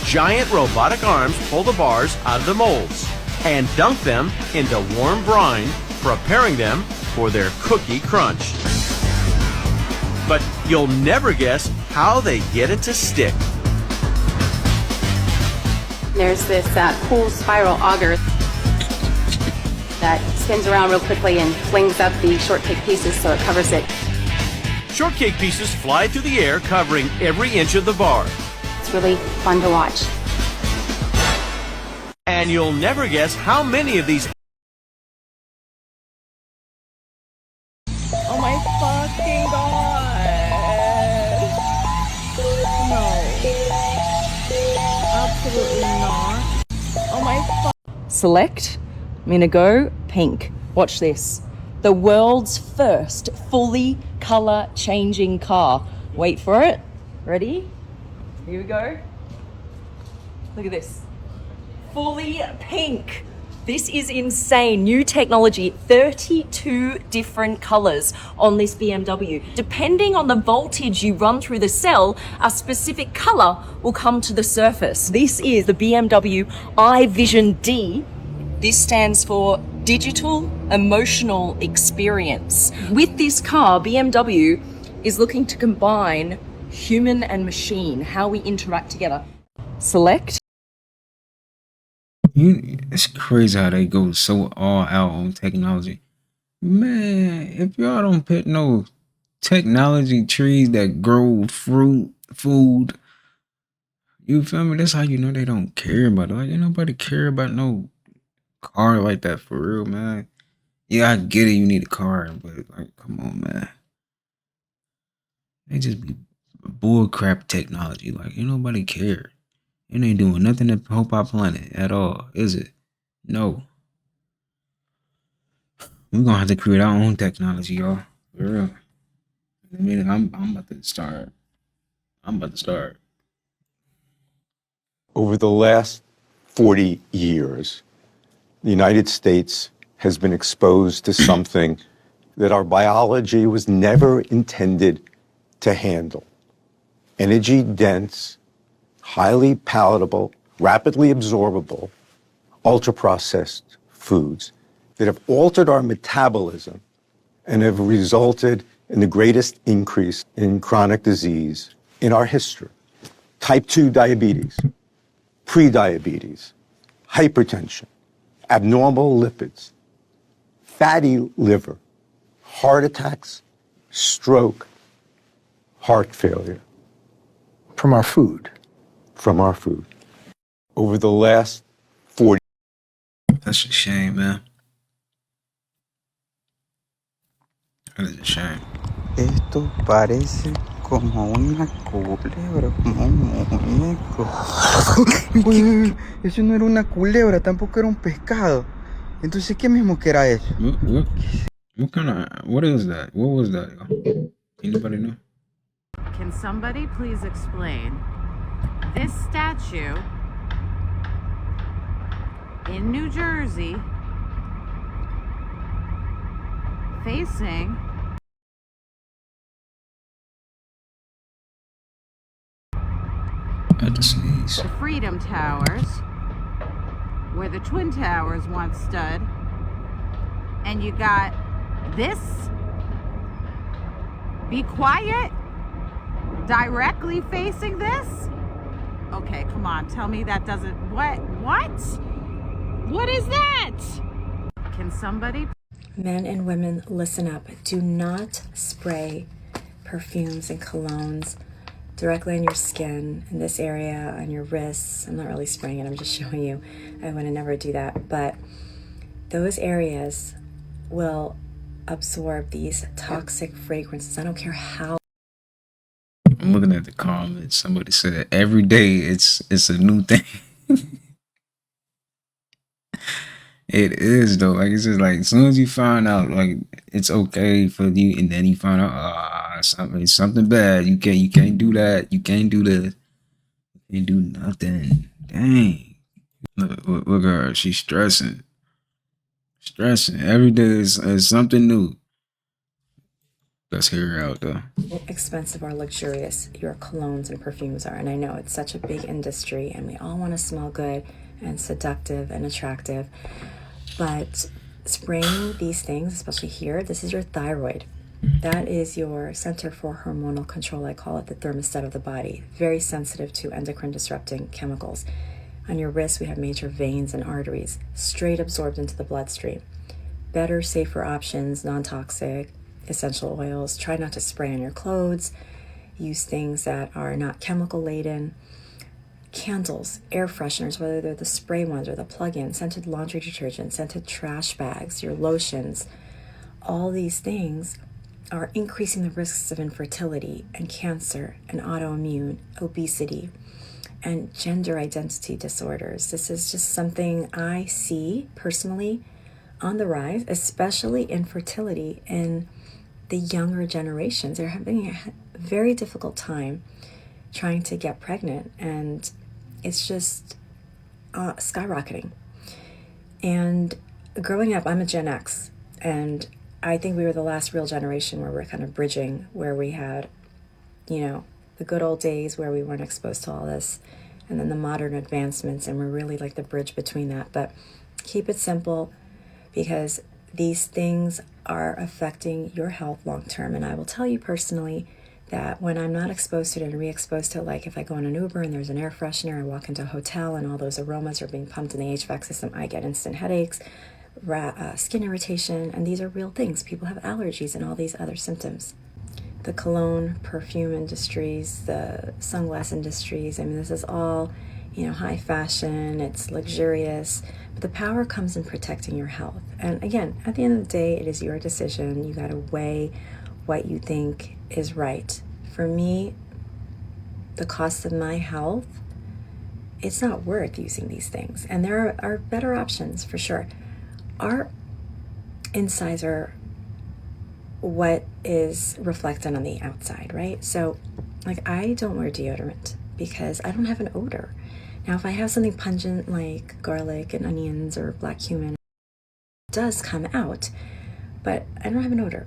Giant robotic arms pull the bars out of the molds and dunk them into warm brine, preparing them for their cookie crunch. But you'll never guess how they get it to stick. There's this cool spiral auger that spins around real quickly and flings up the shortcake pieces so it covers it. Shortcake pieces fly through the air, covering every inch of the bar. It's really fun to watch. And you'll never guess how many of these... Oh my fucking god. No. Absolutely not. Oh my Select. I'm gonna go pink. Watch this. The world's first fully color changing car. Wait for it. Ready? Here we go. Look at this. Fully pink. This is insane. New technology. 32 different colors on this BMW. Depending on the voltage you run through the cell, a specific color will come to the surface. This is the BMW iVision D. This stands for Digital Emotional Experience. With this car, BMW is looking to combine human and machine, how we interact together. Select. It's crazy how they go so all out on technology. Man, if y'all don't put no technology trees that grow fruit, food, you feel me? That's how you know they don't care about it. Like, ain't nobody care about no car like that for real, man. Yeah, I get it, you need a car, but like, come on, man. They just be bullcrap technology. Like, ain't nobody care. It ain't doing nothing to help our planet at all, is it? No. We're gonna have to create our own technology, y'all. For real. I mean, I'm about to start. Over the last 40 years, the United States has been exposed to something that our biology was never intended to handle. Energy-dense, highly palatable, rapidly absorbable, ultra-processed foods that have altered our metabolism and have resulted in the greatest increase in chronic disease in our history. Type 2 diabetes, prediabetes, hypertension, abnormal lipids, fatty liver, heart attacks, stroke, heart failure. From our food. From our food. Over the last 40. That's a shame, man. That is a shame. Esto parece como una culebra, como un muñeco. Uy, eso no era una culebra, tampoco era un pescado. Entonces, ¿qué mismo que era eso? What is that? What was that? Anybody know? Can somebody please explain this statue in New Jersey facing the Freedom Towers, where the Twin Towers once stood, and you got this? Be quiet? Directly facing this? Okay, come on, tell me that doesn't... What? What is that? Can somebody... Men and women, listen up. Do not spray perfumes and colognes directly on your skin, in this area, on your wrists. I'm not really spraying it, I'm just showing you. I would never do that. But those areas will absorb these toxic fragrances. I don't care how. I'm looking at the comments. Somebody said every day it's a new thing. It is though. Like it's just like as soon as you find out like it's okay for you, and then you find out something bad. You can't do that. You can't do this. You can't do nothing. Dang. Look at her. She's stressing. Every day is something new. Let's hear her out though. Expensive or luxurious your colognes and perfumes are. And I know it's such a big industry and we all want to smell good and seductive and attractive. But spraying these things, especially here, this is your thyroid. That is your center for hormonal control. I call it the thermostat of the body. Very sensitive to endocrine disrupting chemicals. On your wrists, we have major veins and arteries, straight absorbed into the bloodstream. Better, safer options, non-toxic, essential oils. Try not to spray on your clothes. Use things that are not chemical laden. Candles, air fresheners, whether they're the spray ones or the plug-in, scented laundry detergent, scented trash bags, your lotions. All these things are increasing the risks of infertility and cancer and autoimmune, obesity, and gender identity disorders. This is just something I see personally on the rise, especially infertility in the younger generations. They're having a very difficult time trying to get pregnant, and it's just skyrocketing. And growing up, I'm a Gen X, and I think we were the last real generation where we're kind of bridging, where we had, the good old days where we weren't exposed to all this, and then the modern advancements, and we're really like the bridge between that. But keep it simple, because these things are affecting your health long term. And I will tell you personally that when I'm not exposed to it and re-exposed to it, like if I go on an Uber and there's an air freshener, I walk into a hotel and all those aromas are being pumped in the HVAC system, I get instant headaches, skin irritation, and these are real things. People have allergies and all these other symptoms. The cologne, perfume industries, the sunglass industries, I mean, this is all, high fashion, it's luxurious, but the power comes in protecting your health. And again, at the end of the day, it is your decision. You got to weigh what you think is right. For me, the cost of my health it's not worth using these things. And there are better options for sure. Our insides are what is reflected on the outside, right? So like I don't wear deodorant because I don't have an odor. Now if I have something pungent like garlic and onions or black cumin, it does come out, but I don't have an odor.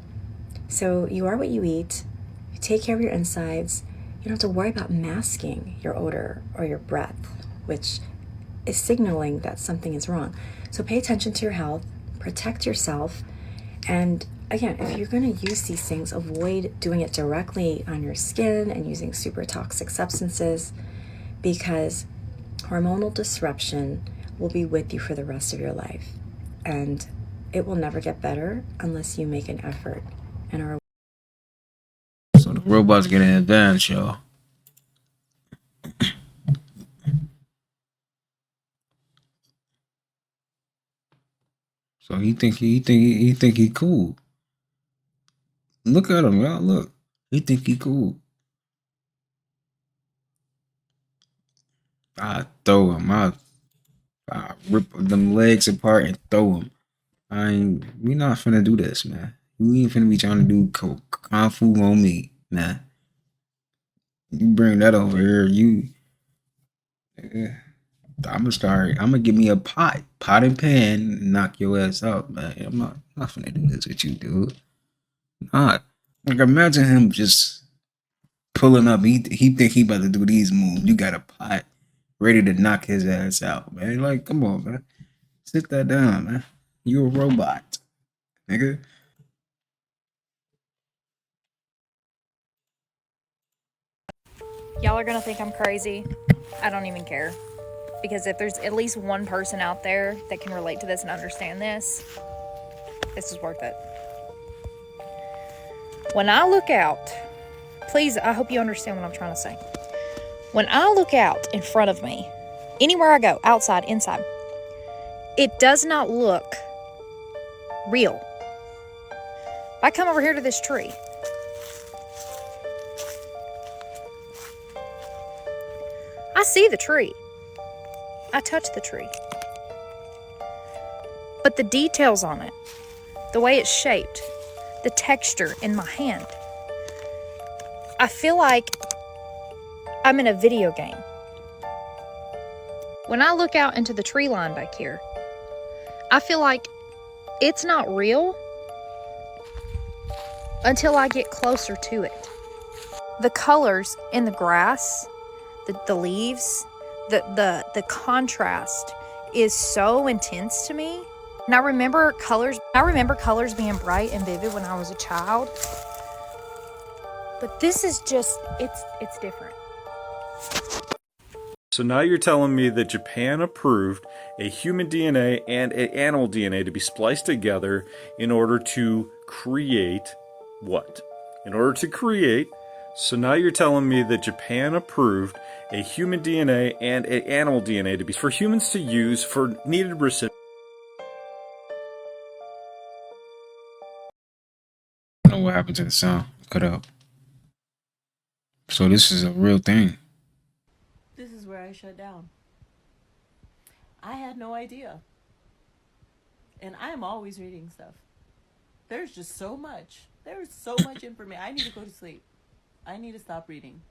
So you are what you eat. You take care of your insides. You don't have to worry about masking your odor or your breath, which is signaling that something is wrong. So pay attention to your health, protect yourself, and again, if you're going to use these things, avoid doing it directly on your skin and using super toxic substances, because hormonal disruption will be with you for the rest of your life. And it will never get better unless you make an effort and are. So the robots get an advantage, y'all. So he think he cool. Look at him, y'all. Look, he think he cool. I throw him. I rip them legs apart and throw him. We not finna do this, man. We ain't finna be trying to do kung fu on me, man. You bring that over here, I'm gonna give me a pot and pan, and knock your ass out, man. I'm not finna do this with you, dude. Not. Like imagine him just pulling up. He think he about to do these moves. You got a pot ready to knock his ass out, man. Like, come on, man. Sit that down, man. You a robot, nigga. Y'all are gonna think I'm crazy. I don't even care. Because if there's at least one person out there that can relate to this and understand this is worth it. When I look out, please, I hope you understand what I'm trying to say. When I look out in front of me, anywhere I go, outside, inside, it does not look real. If I come over here to this tree, I see the tree. I touch the tree. But the details on it, the way it's shaped, the texture in my hand, I feel like I'm in a video game. When I look out into the tree line back here, I feel like it's not real until I get closer to it. The colors in the grass, the leaves, the contrast is so intense to me. And I remember colors being bright and vivid when I was a child. But this is just, it's different. So now you're telling me that Japan approved a human DNA and an animal DNA to be spliced together in order to create what? So now you're telling me that Japan approved a human DNA and an animal DNA to be for humans to use for needed recipients. I don't know what happened to the sound. Cut out. So this is a real thing. This is where I shut down. I had no idea. And I am always reading stuff. There's just so much. There's so much information. I need to go to sleep. I need to stop reading.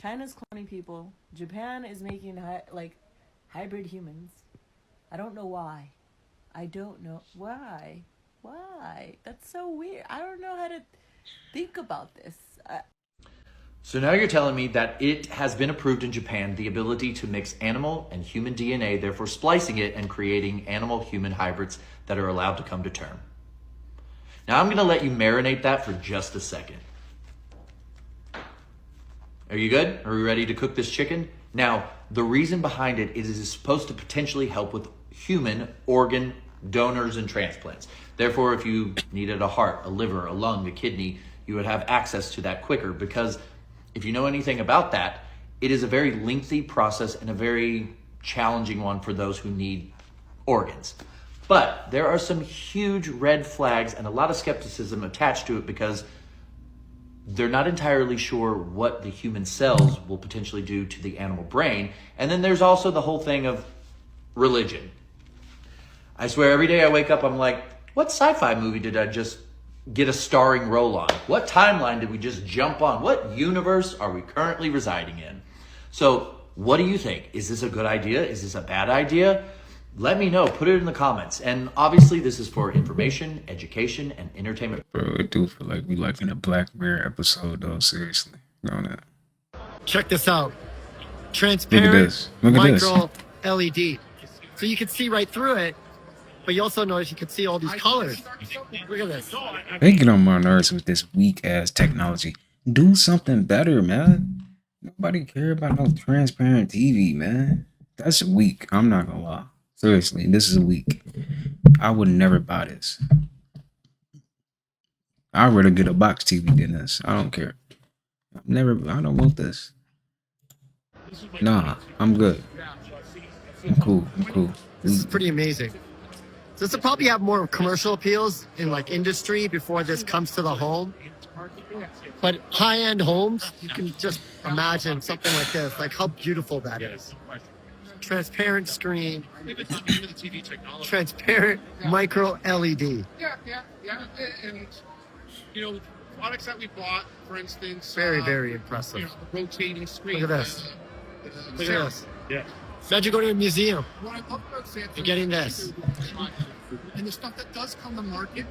China's cloning people. Japan is making hybrid humans. I don't know why. I don't know why. Why? That's so weird. I don't know how to think about this. So now you're telling me that it has been approved in Japan, the ability to mix animal and human DNA, therefore splicing it and creating animal-human hybrids that are allowed to come to term. Now I'm gonna let you marinate that for just a second. Are you good? Are we ready to cook this chicken? Now, the reason behind it is it is supposed to potentially help with human organ donors and transplants. Therefore, if you needed a heart, a liver, a lung, a kidney, you would have access to that quicker, because if you know anything about that, it is a very lengthy process and a very challenging one for those who need organs. But there are some huge red flags and a lot of skepticism attached to it, because they're not entirely sure what the human cells will potentially do to the animal brain. And then there's also the whole thing of religion. I swear every day I wake up, I'm like, what sci-fi movie did I just get a starring role on? What timeline did we just jump on? What universe are we currently residing in? So what do you think? Is this a good idea? Is this a bad idea? Let me know. Put it in the comments. And obviously this is for information, education, and entertainment. Bro, it do feel like we like in a Black Mirror episode though, seriously. No. Check this out. Look Transparent at this. Look at this. micro LED. So you can see right through it, but you also notice you can see all these colors. Look at this. They get on my nerves with this weak ass technology. Do something better, man. Nobody care about no transparent TV, man. That's weak. I'm not gonna lie. Seriously, this is weak. I would never buy this. I'd rather get a box TV than this. I don't care. I don't want this. Nah, I'm good. I'm cool. This is pretty amazing. This will probably have more commercial appeals in like industry before this comes to the home. But high-end homes, you can just imagine something like this, like how beautiful that is. Transparent screen, transparent micro LED. Yeah. And, you know, products that we bought, for instance. Very impressive. You know, rotating screen. Look at this. Look at this. Yeah. Imagine going to a museum What I love about Samsung and getting this. and the stuff that does come to market.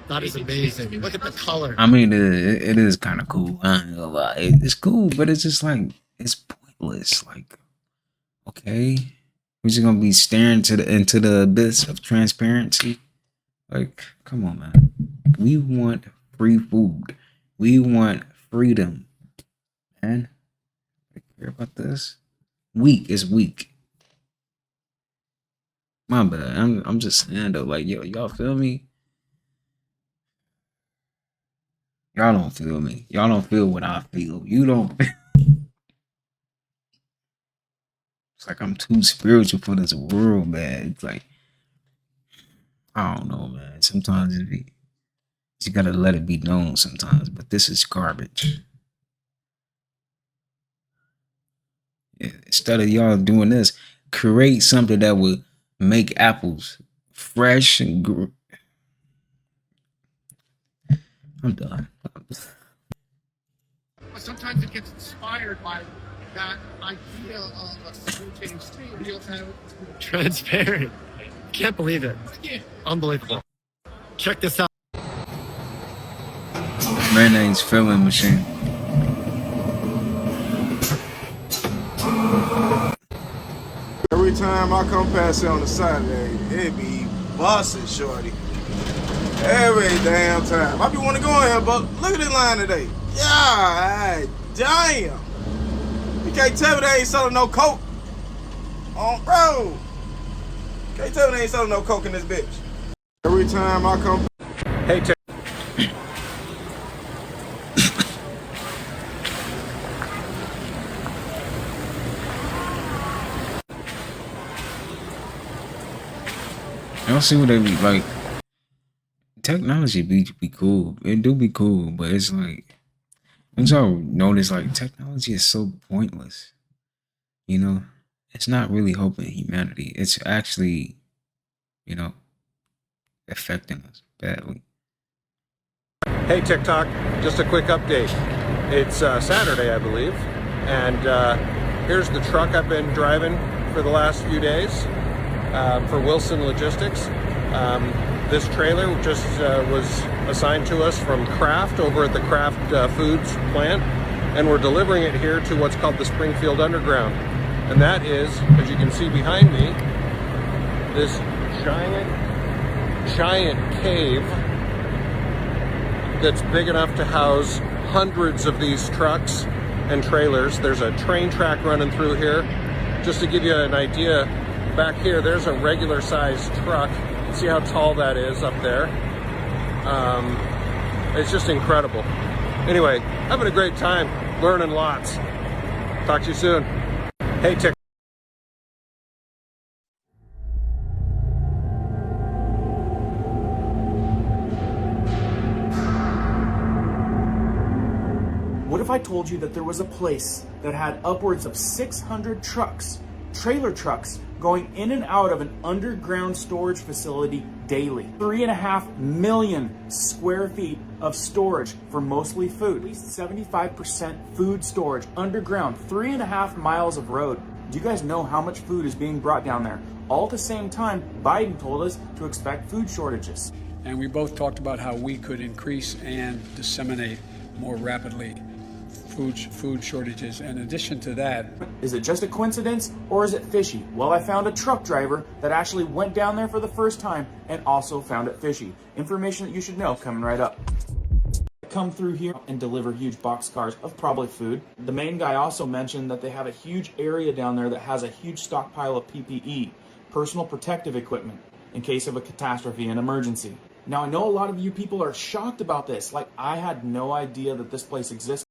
That is amazing. Look at the color. I mean, it is kind of cool. I ain't gonna lie. It's cool, but it's just like, it's pointless. Like, okay, we're just gonna be staring into the abyss of transparency. Like, come on, man. We want free food. We want freedom, man. I care about this. Weak is weak. My bad. I'm just saying though. Like, y'all feel me? Y'all don't feel me. Y'all don't feel what I feel. You don't. It's like I'm too spiritual for this world, man. It's like, I don't know, man. Sometimes you gotta let it be known sometimes, but this is garbage. Yeah, instead of y'all doing this, create something that would make apples fresh and I'm done. Sometimes it gets inspired by that idea of a rotating screen. You have Transparent. Can't believe it. Unbelievable. Check this out. Mayonnaise filling machine. Every time I come past it on a Saturday, it be busting, shorty. Every damn time. I be want to go in here, but look at this line today. Yeah, damn. You can't tell me they ain't selling no coke. Oh, bro. Can't tell me they ain't selling no coke in this bitch. Every time I come. Hey, Y'all see what they be like? Technology be cool. It do be cool, but it's like, don't y'all notice like technology is so pointless? You know, it's not really helping humanity. It's actually, you know, affecting us badly. Hey TikTok, just a quick update. It's Saturday, I believe, and here's the truck I've been driving for the last few days for Wilson Logistics. This trailer just was assigned to us from Kraft over at the Kraft Foods plant, and we're delivering it here to what's called the Springfield Underground. And that is, as you can see behind me, this giant cave that's big enough to house hundreds of these trucks and trailers. There's a train track running through here. Just to give you an idea, back here, there's a regular sized truck. See how tall that is up there. It's just incredible. Anyway, having a great time, learning lots. Talk to you soon. Hey, Tick. told you that there was a place that had upwards of 600 trucks, trailer trucks, going in and out of an underground storage facility daily. 3.5 million square feet of storage for mostly food. At least 75% food storage underground, 3.5 miles of road. Do you guys know how much food is being brought down there? All at the same time, Biden told us to expect food shortages. And we both talked about how we could increase and disseminate more rapidly food shortages. In addition to that, is it just a coincidence or is it fishy? Well, I found a truck driver that actually went down there for the first time and also found it fishy. Information that you should know coming right up. Come through here and deliver huge boxcars of probably food. The main guy also mentioned that they have a huge area down there that has a huge stockpile of PPE, personal protective equipment, in case of a catastrophe and emergency. Now, I know a lot of you people are shocked about this. Like, I had no idea that this place existed.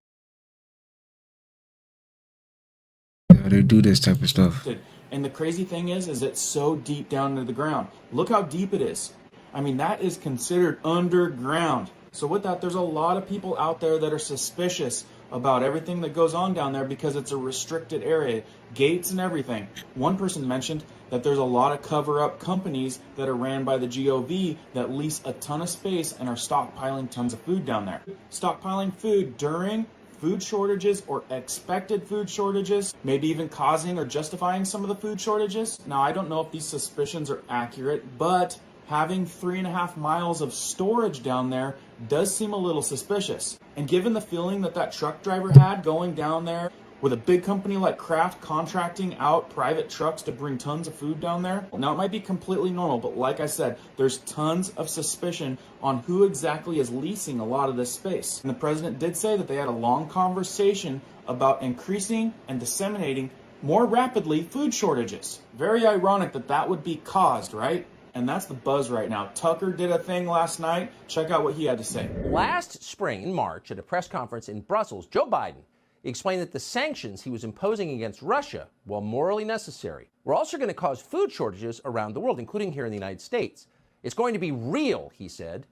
They do this type of stuff. And the crazy thing is it's so deep down into the ground. Look how deep it is. I mean, that is considered underground. So with that, there's a lot of people out there that are suspicious about everything that goes on down there because it's a restricted area, gates and everything. One person mentioned that there's a lot of cover-up companies that are ran by the GAWD that lease a ton of space and are stockpiling tons of food down there. Stockpiling food during food shortages or expected food shortages, maybe even causing or justifying some of the food shortages. Now, I don't know if these suspicions are accurate, but having 3.5 miles of storage down there does seem a little suspicious. And given the feeling that that truck driver had going down there, with a big company like Kraft contracting out private trucks to bring tons of food down there, now it might be completely normal, but like I said, there's tons of suspicion on who exactly is leasing a lot of this space. And the president did say that they had a long conversation about increasing and disseminating more rapidly food shortages. Very ironic that that would be caused, right? And that's the buzz right now. Tucker did a thing last night. Check out what he had to say. Last spring, in March, at a press conference in Brussels, Joe Biden explained that the sanctions he was imposing against Russia, while morally necessary, were also going to cause food shortages around the world, including here in the United States. It's going to be real, he said.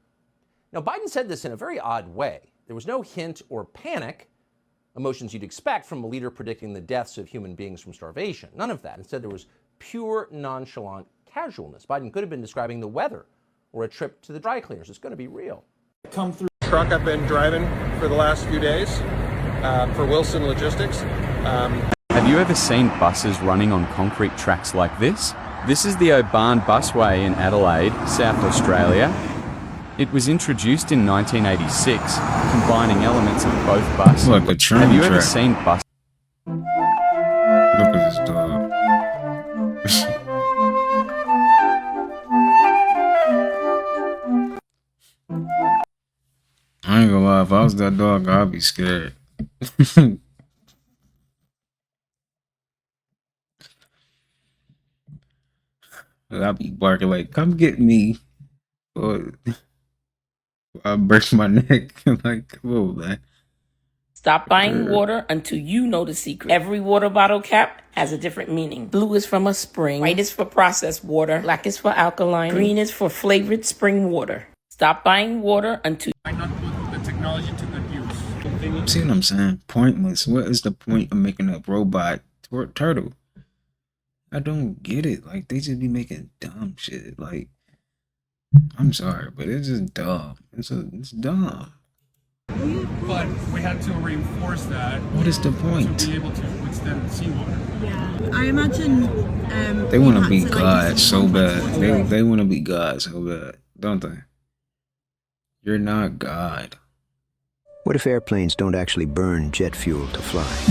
Now, Biden said this in a very odd way. There was no hint or panic, emotions you'd expect from a leader predicting the deaths of human beings from starvation. None of that. Instead, there was pure nonchalant casualness. Biden could have been describing the weather or a trip to the dry cleaners. It's going to be real. Come through. Truck I've been driving for the last few days for Wilson Logistics. Have you ever seen buses running on concrete tracks like this? This is the Oban Busway in Adelaide, South Australia. It was introduced in 1986, combining elements of both buses. Look, a train Have you ever track. seen bus? Look at this dog. I ain't gonna lie, if I was that dog, I'd be scared. I'd be barking like, come get me. Or I break my neck. Like, come on, man. Stop buying water until you know the secret. Every water bottle cap has a different meaning. Blue is from a spring. White is for processed water. Black is for alkaline. Green is for flavored spring water. Stop buying water until not put the technology to good use. See what I'm saying? Pointless. What is the point of making a robot turtle? I don't get it. Like, they just be making dumb shit. Like, I'm sorry, but it's just dumb. It's dumb. But we had to reinforce that. What is the point? To be able to withstand seawater. Yeah, I imagine They want to be God so bad. They want to be God so bad, don't they? You're not God. What if airplanes don't actually burn jet fuel to fly?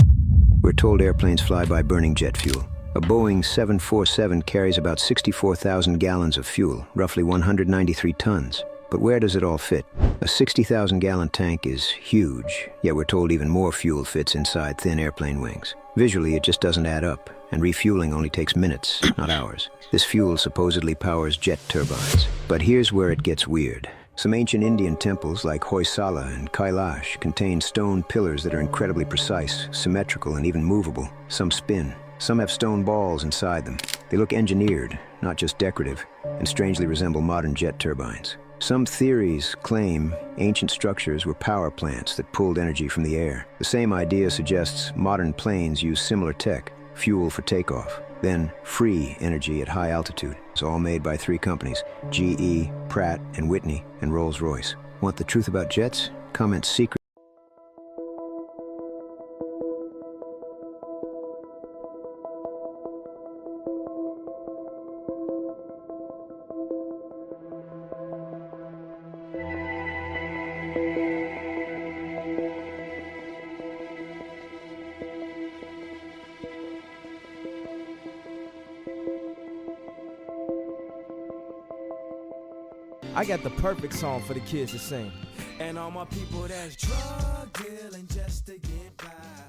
We're told airplanes fly by burning jet fuel. A Boeing 747 carries about 64,000 gallons of fuel, roughly 193 tons. But where does it all fit? A 60,000-gallon tank is huge, yet we're told even more fuel fits inside thin airplane wings. Visually, it just doesn't add up, and refueling only takes minutes, not hours. This fuel supposedly powers jet turbines. But here's where it gets weird. Some ancient Indian temples like Hoysala and Kailash contain stone pillars that are incredibly precise, symmetrical, and even movable. Some spin. Some have stone balls inside them. They look engineered, not just decorative, and strangely resemble modern jet turbines. Some theories claim ancient structures were power plants that pulled energy from the air. The same idea suggests modern planes use similar tech, fuel for takeoff, then free energy at high altitude. It's all made by 3 companies, GE, Pratt and Whitney, and Rolls-Royce. Want the truth about jets? Comment secret. I got the perfect song for the kids to sing. And all my people that's drug dealing just to get by.